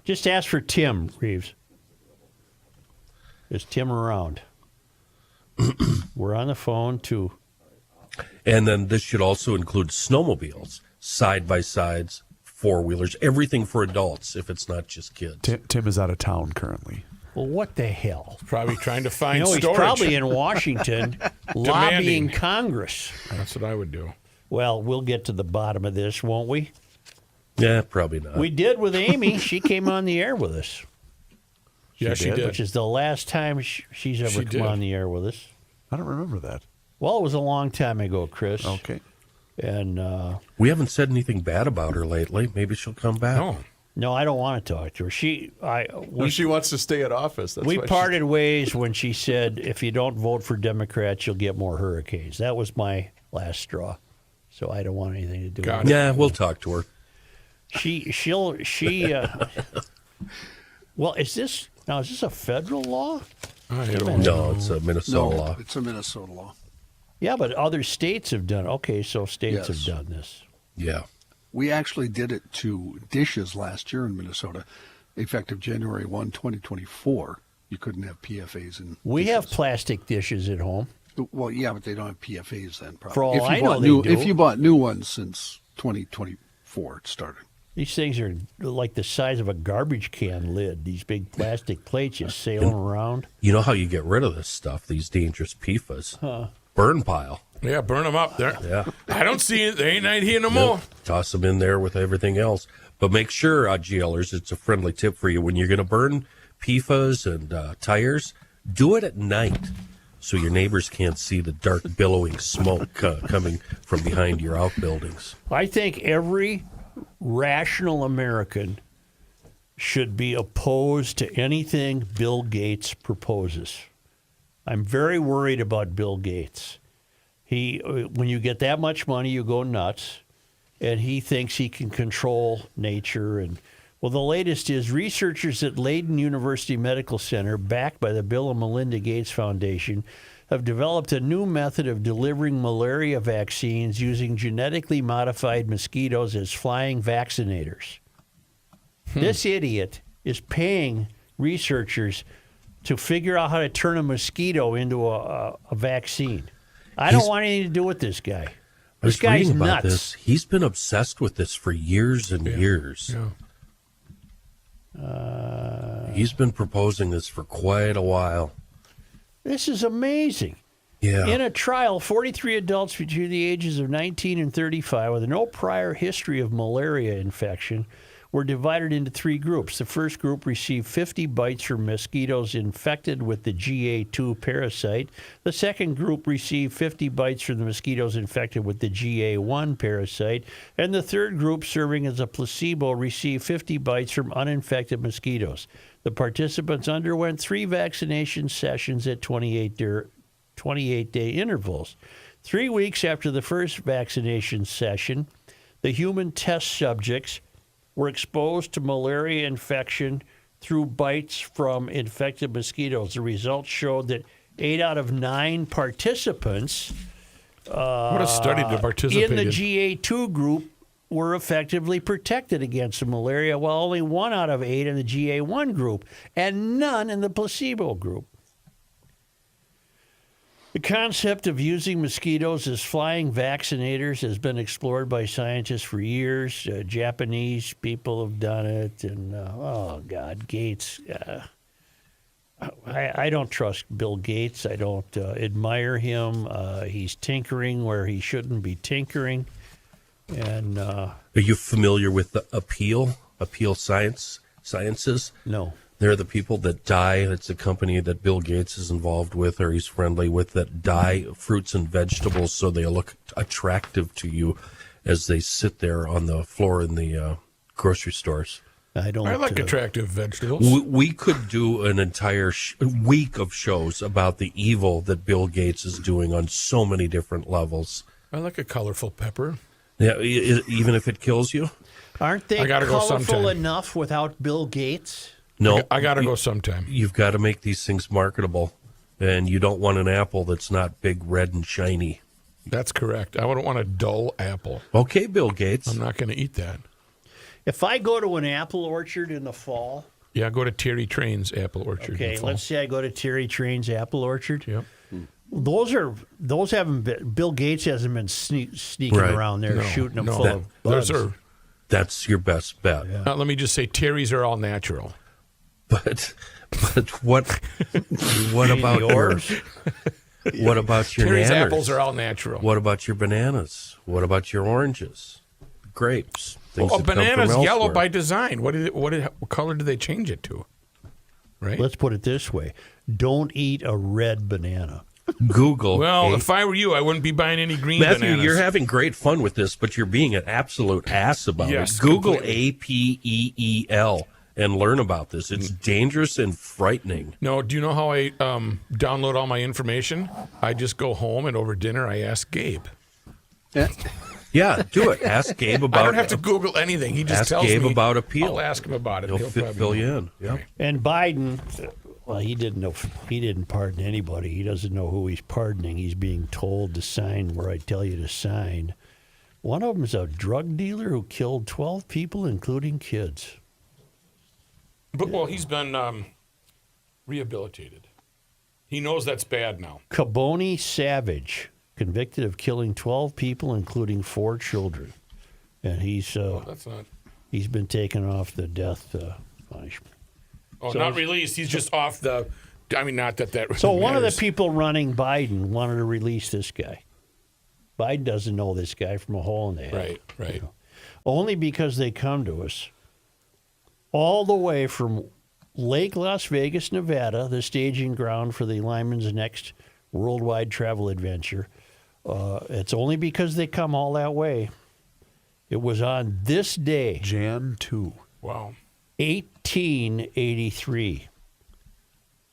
Just ask for Tim Reeves. Is Tim around? We're on the phone too. And then this should also include snowmobiles, side-by-sides, four-wheelers, everything for adults if it's not just kids. Tim is out of town currently. Well, what the hell? Probably trying to find He's storage. probably in Washington lobbying Congress. That's what I would do. Well, we'll get to the bottom of this, won't we? Yeah, probably not. We did with Amy. She came on the air with us. Yeah, she did. Which is the last time she's ever come on the air with us. I don't remember that. Well, it was a long time ago, Chris. Okay. And we haven't said anything bad about her lately. Maybe she'll come back. No, I don't want to talk to her. She wants to stay at office. That's we why parted ways when she said, if you don't vote for Democrats, you'll get more hurricanes. That was my last straw. So I don't want anything to do with it. Yeah, we'll talk to her. Well, is this a federal law? No, it's a Minnesota law. It's a Minnesota law. Yeah, but other states have done it. Okay, so states have done this. Yeah. We actually did it to dishes last year in Minnesota, effective January 1, 2024. You couldn't have PFAs in We dishes. have plastic dishes at home. Well, yeah, but they don't have PFAs then, probably. For all if you I bought know, they do. If you bought new ones since 2024 it started. These things are like the size of a garbage can lid, these big plastic plates just sailing around. You know how you get rid of this stuff, these dangerous PFAS? Huh. Burn pile. Yeah, burn them up there. Yeah. I don't see it. They ain't out here no more. Toss them in there with everything else. But make sure, GLers, it's a friendly tip for you. When you're going to burn PFAS and tires, do it at night so your neighbors can't see the dark billowing smoke coming from behind your outbuildings. I think every rational American should be opposed to anything Bill Gates proposes. I'm very worried about Bill Gates. When you get that much money, you go nuts, and he thinks he can control nature. And well, the latest is researchers at Leiden University Medical Center, backed by the Bill and Melinda Gates Foundation, have developed a new method of delivering malaria vaccines using genetically modified mosquitoes as flying vaccinators. This idiot is paying researchers to figure out how to turn a mosquito into a vaccine. I don't want anything to do with this guy. This guy's reading about nuts. this. He's been obsessed with this for years and years. He's been proposing this for quite a while. This is amazing. Yeah. In a trial, 43 adults between the ages of 19 and 35 with no prior history of malaria infection were divided into three groups. The first group received 50 bites from mosquitoes infected with the GA2 parasite. The second group received 50 bites from the mosquitoes infected with the GA1 parasite. And the third group, serving as a placebo, received 50 bites from uninfected mosquitoes. The participants underwent 3 vaccination sessions at 28-day intervals. 3 weeks after the first vaccination session, the human test subjects were exposed to malaria infection through bites from infected mosquitoes. The results showed that 8 out of 9 participants What a study to participate in the in. GA2 group were effectively protected against the malaria, while only 1 out of 8 in the GA1 group and none in the placebo group. The concept of using mosquitoes as flying vaccinators has been explored by scientists for years. Japanese people have done it, and oh God, Gates. I don't trust Bill Gates. I don't admire him. He's tinkering where he shouldn't be tinkering. And are you familiar with the Appeal Sciences? No. They're the people that dye. It's a company that Bill Gates is involved with, or he's friendly with, that dye fruits and vegetables so they look attractive to you as they sit there on the floor in the grocery stores. I like attractive vegetables. We could do an entire week of shows about the evil that Bill Gates is doing on so many different levels. I like a colorful pepper. Yeah, even if it kills you. Aren't they I gotta go colorful sometime. enough without Bill Gates? No, I got to go sometime. You've got to make these things marketable, and you don't want an apple that's not big, red, and shiny. That's correct. I wouldn't want a dull apple. Okay, Bill Gates. I'm not going to eat that. If I go to an apple orchard in the fall, Yeah, go to Terry Train's apple orchard. okay, let's say I go to Terry Train's apple orchard. Yep. Those haven't been. Bill Gates hasn't been sneaking Right. around there shooting them full of Those bugs. are. That's your best bet. Let me just say, Terry's are all natural. But what about yours? What about your Terry's nanners? apples are all natural. What about your bananas? What about your oranges? Grapes? Things Well, that come from banana's yellow elsewhere. by design. What color do they change it to? Right. Let's put it this way: don't eat a red banana. Google. Well, if I were you, I wouldn't be buying any green Matthew, bananas. you're having great fun with this, but you're being an absolute ass about Yes, it. Google completely. APEEL and learn about this. It's dangerous and frightening. No, do you know how I download all my information? I just go home and over dinner I ask Gabe. Yeah, do it. Ask Gabe about I don't have to Google anything. He just Ask tells Gabe me. about appeal. I'll ask him about it. He'll probably fill you know. in. Yep. And Biden, well, he didn't know. He didn't pardon anybody. He doesn't know who he's pardoning. He's being told to sign where I tell you to sign. One of them is a drug dealer who killed 12 people, including kids. But well, he's been rehabilitated. He knows that's bad now. Caboni Savage, convicted of killing 12 people, including 4 children, and he's That's not. he's been taken off the death punishment. Oh, So not it's- released. He's just off the. I mean, not that really So one of the matters. people running Biden wanted to release this guy. Biden doesn't know this guy from a hole in the head. Right. Only because they come to us all the way from Lake Las Vegas, Nevada, the staging ground for the Lyman's next worldwide travel adventure. It's only because they come all that way. It was on this day, Jan 2. Wow. 1883.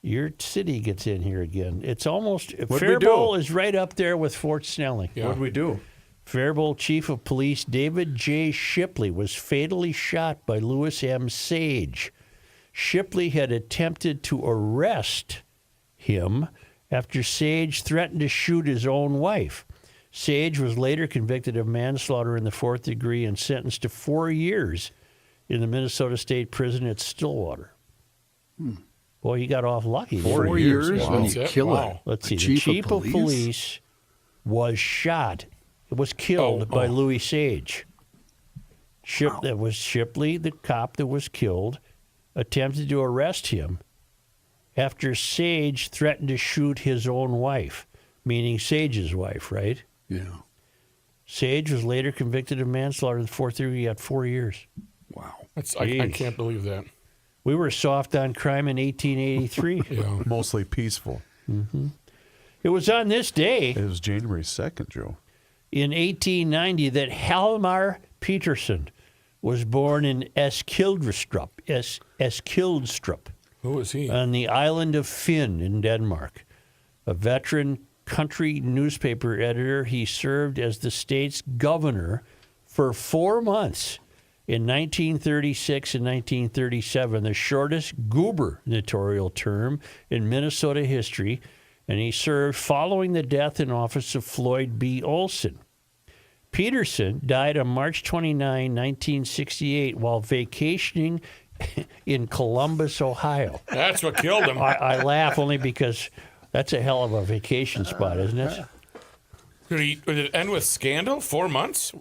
Your city gets in here again. It's almost What'd we Faribault do? is right up there with Fort Snelling. Yeah. What'd we do? Faribault Chief of Police David J. Shipley was fatally shot by Louis M. Sage. Shipley had attempted to arrest him after Sage threatened to shoot his own wife. Sage was later convicted of manslaughter in the 4th degree and sentenced to 4 years in the Minnesota State Prison at Stillwater. Boy, he got off lucky. 4 years Wow. when That's you it? kill Wow. Let's a see. chief The chief of of police was shot. It was killed by Louis Sage. That was Shipley, the cop that was killed, attempted to arrest him after Sage threatened to shoot his own wife, meaning Sage's wife, right? Yeah. Sage was later convicted of manslaughter in the 4th degree. He got 4 years. Wow. I can't believe that. We were soft on crime in 1883. Yeah. Mostly peaceful. It was on this day It was January 2nd, Joe. in 1890 that Hjalmar Peterson was born in Eskilstrup Who is he? on the island of Fyn in Denmark. A veteran country newspaper editor, he served as the state's governor for 4 months in 1936 and 1937, the shortest gubernatorial term in Minnesota history, and he served following the death in office of Floyd B. Olson. Peterson died on March 29, 1968, while vacationing in Columbus, Ohio. That's what killed him. I laugh only because that's a hell of a vacation spot, isn't it? Did it end with scandal? 4 months?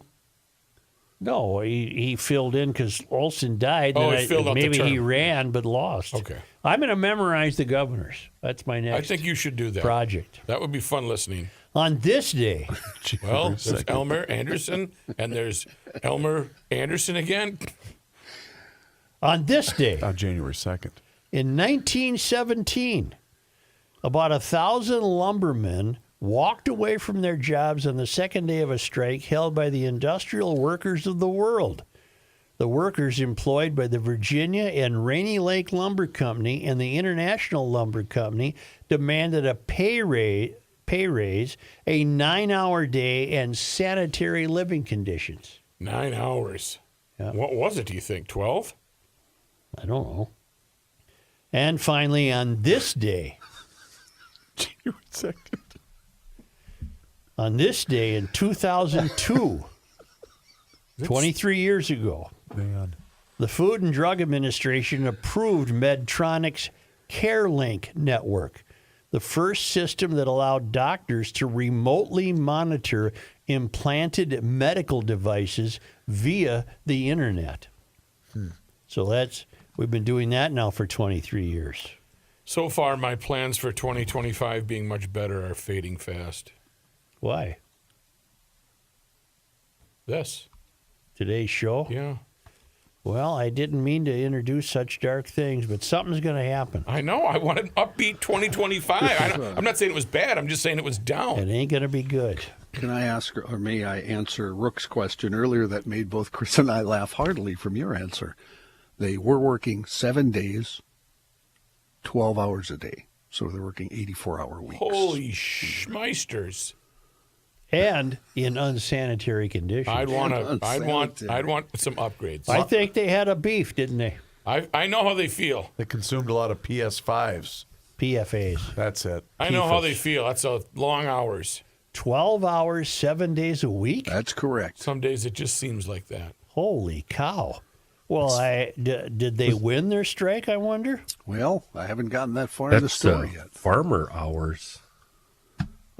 No, he filled in because Olson died. Oh, and he filled out the maybe he term. ran but lost. Okay. I'm going to memorize the governors. That's my I next think you should do that. project. That would be fun listening. On this day, Well, there's Elmer Anderson, and there's Elmer Anderson again. on this day, January 2nd. in 1917, about 1,000 lumbermen walked away from their jobs on the second day of a strike held by the industrial workers of the world. The workers employed by the Virginia and Rainy Lake Lumber Company and the International Lumber Company demanded a pay raise, a 9-hour day, and sanitary living conditions. 9 hours. Yeah. What was it, do you think? 12? I don't know. And finally, on this day, January 2nd. on this day in 2002, 23 years ago, Man. the Food and Drug Administration approved Medtronic's CareLink network, the first system that allowed doctors to remotely monitor implanted medical devices via the internet. So we've been doing that now for 23 years. So far, my plans for 2025 being much better are fading fast. Why? This. Today's show? Yeah. Well, I didn't mean to introduce such dark things, but something's going to happen. I know. I want an upbeat 2025. I'm not saying it was bad. I'm just saying it was down. It ain't going to be good. Can I ask, or may I answer Rook's question earlier that made both Chris and I laugh heartily from your answer? They were working 7 days, 12 hours a day. So they're working 84-hour weeks. Holy schmeisters. And in unsanitary conditions. I'd want some upgrades. I think they had a beef, didn't they? I know how they feel. They consumed a lot of PS5s. PFAs. That's it. I know how they feel. That's long hours. 12 hours, 7 days a week? That's correct. Some days it just seems like that. Holy cow. Well, did they win their strike, I wonder? Well, I haven't gotten that far in the story yet. Farmer hours.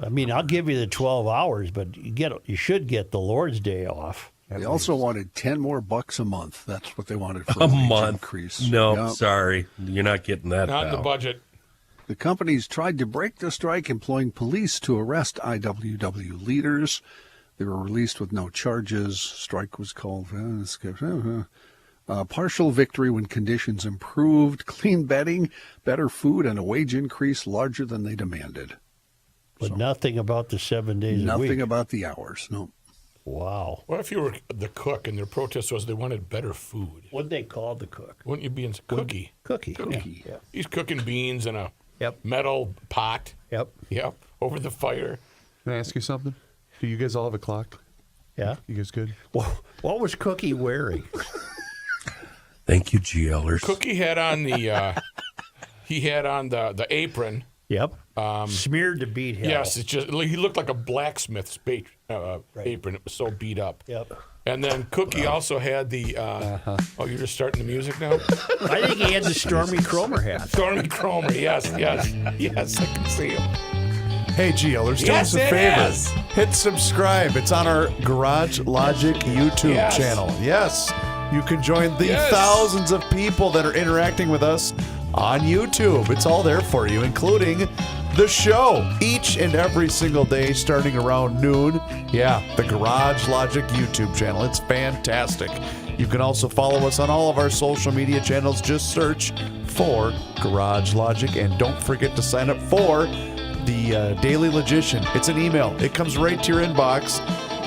I mean, I'll give you the 12 hours, but you should get the Lord's Day off. They also wanted 10 more bucks a month. That's what they wanted for A wage month. increase. No, Yep. sorry. You're not getting that Not in the now. budget. The companies tried to break the strike, employing police to arrest IWW leaders. They were released with no charges. Strike was called partial victory when conditions improved, clean bedding, better food, and a wage increase larger than they demanded. But nothing about the 7 days a week. Nothing about the hours, no. Wow. What if you were the cook and their protest was they wanted better food? What'd they call the cook? Wouldn't you be in cookie? Cookie. Yeah. He's cooking beans in a Yep. metal pot. Yep. Yep. Over the fire. Can I ask you something? Do you guys all have a clock? Yeah. You guys good? Well, what was Cookie wearing? Thank you, GLers. Cookie had on the the apron. Yep. Smeared to beat hell. Yes, it's just he looked like a blacksmith's apron. It was so beat up. Yep. And then Cookie also had the. Oh, you're just starting the music now. I think he had the Stormy Cromer hat. Stormy Cromer. Yes. I can see him. Hey, GLers, do Yes, us a it favor. is. Hit subscribe. It's on our Garage Logic YouTube Yes. channel. Yes, you can join the Yes. thousands of people that are interacting with us on YouTube. It's all there for you, including the show each and every single day starting around noon. Yeah, the Garage Logic YouTube channel. It's fantastic. You can also follow us on all of our social media channels. Just search for Garage Logic, and don't forget to sign up for the Daily Logician. It's an email. It comes right to your inbox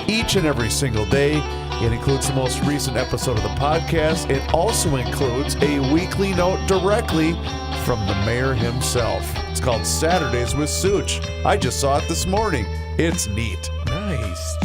each and every single day. It includes the most recent episode of the podcast. It also includes a weekly note directly from the mayor himself. It's called Saturdays with Souch. I just saw it this morning. It's neat. Nice.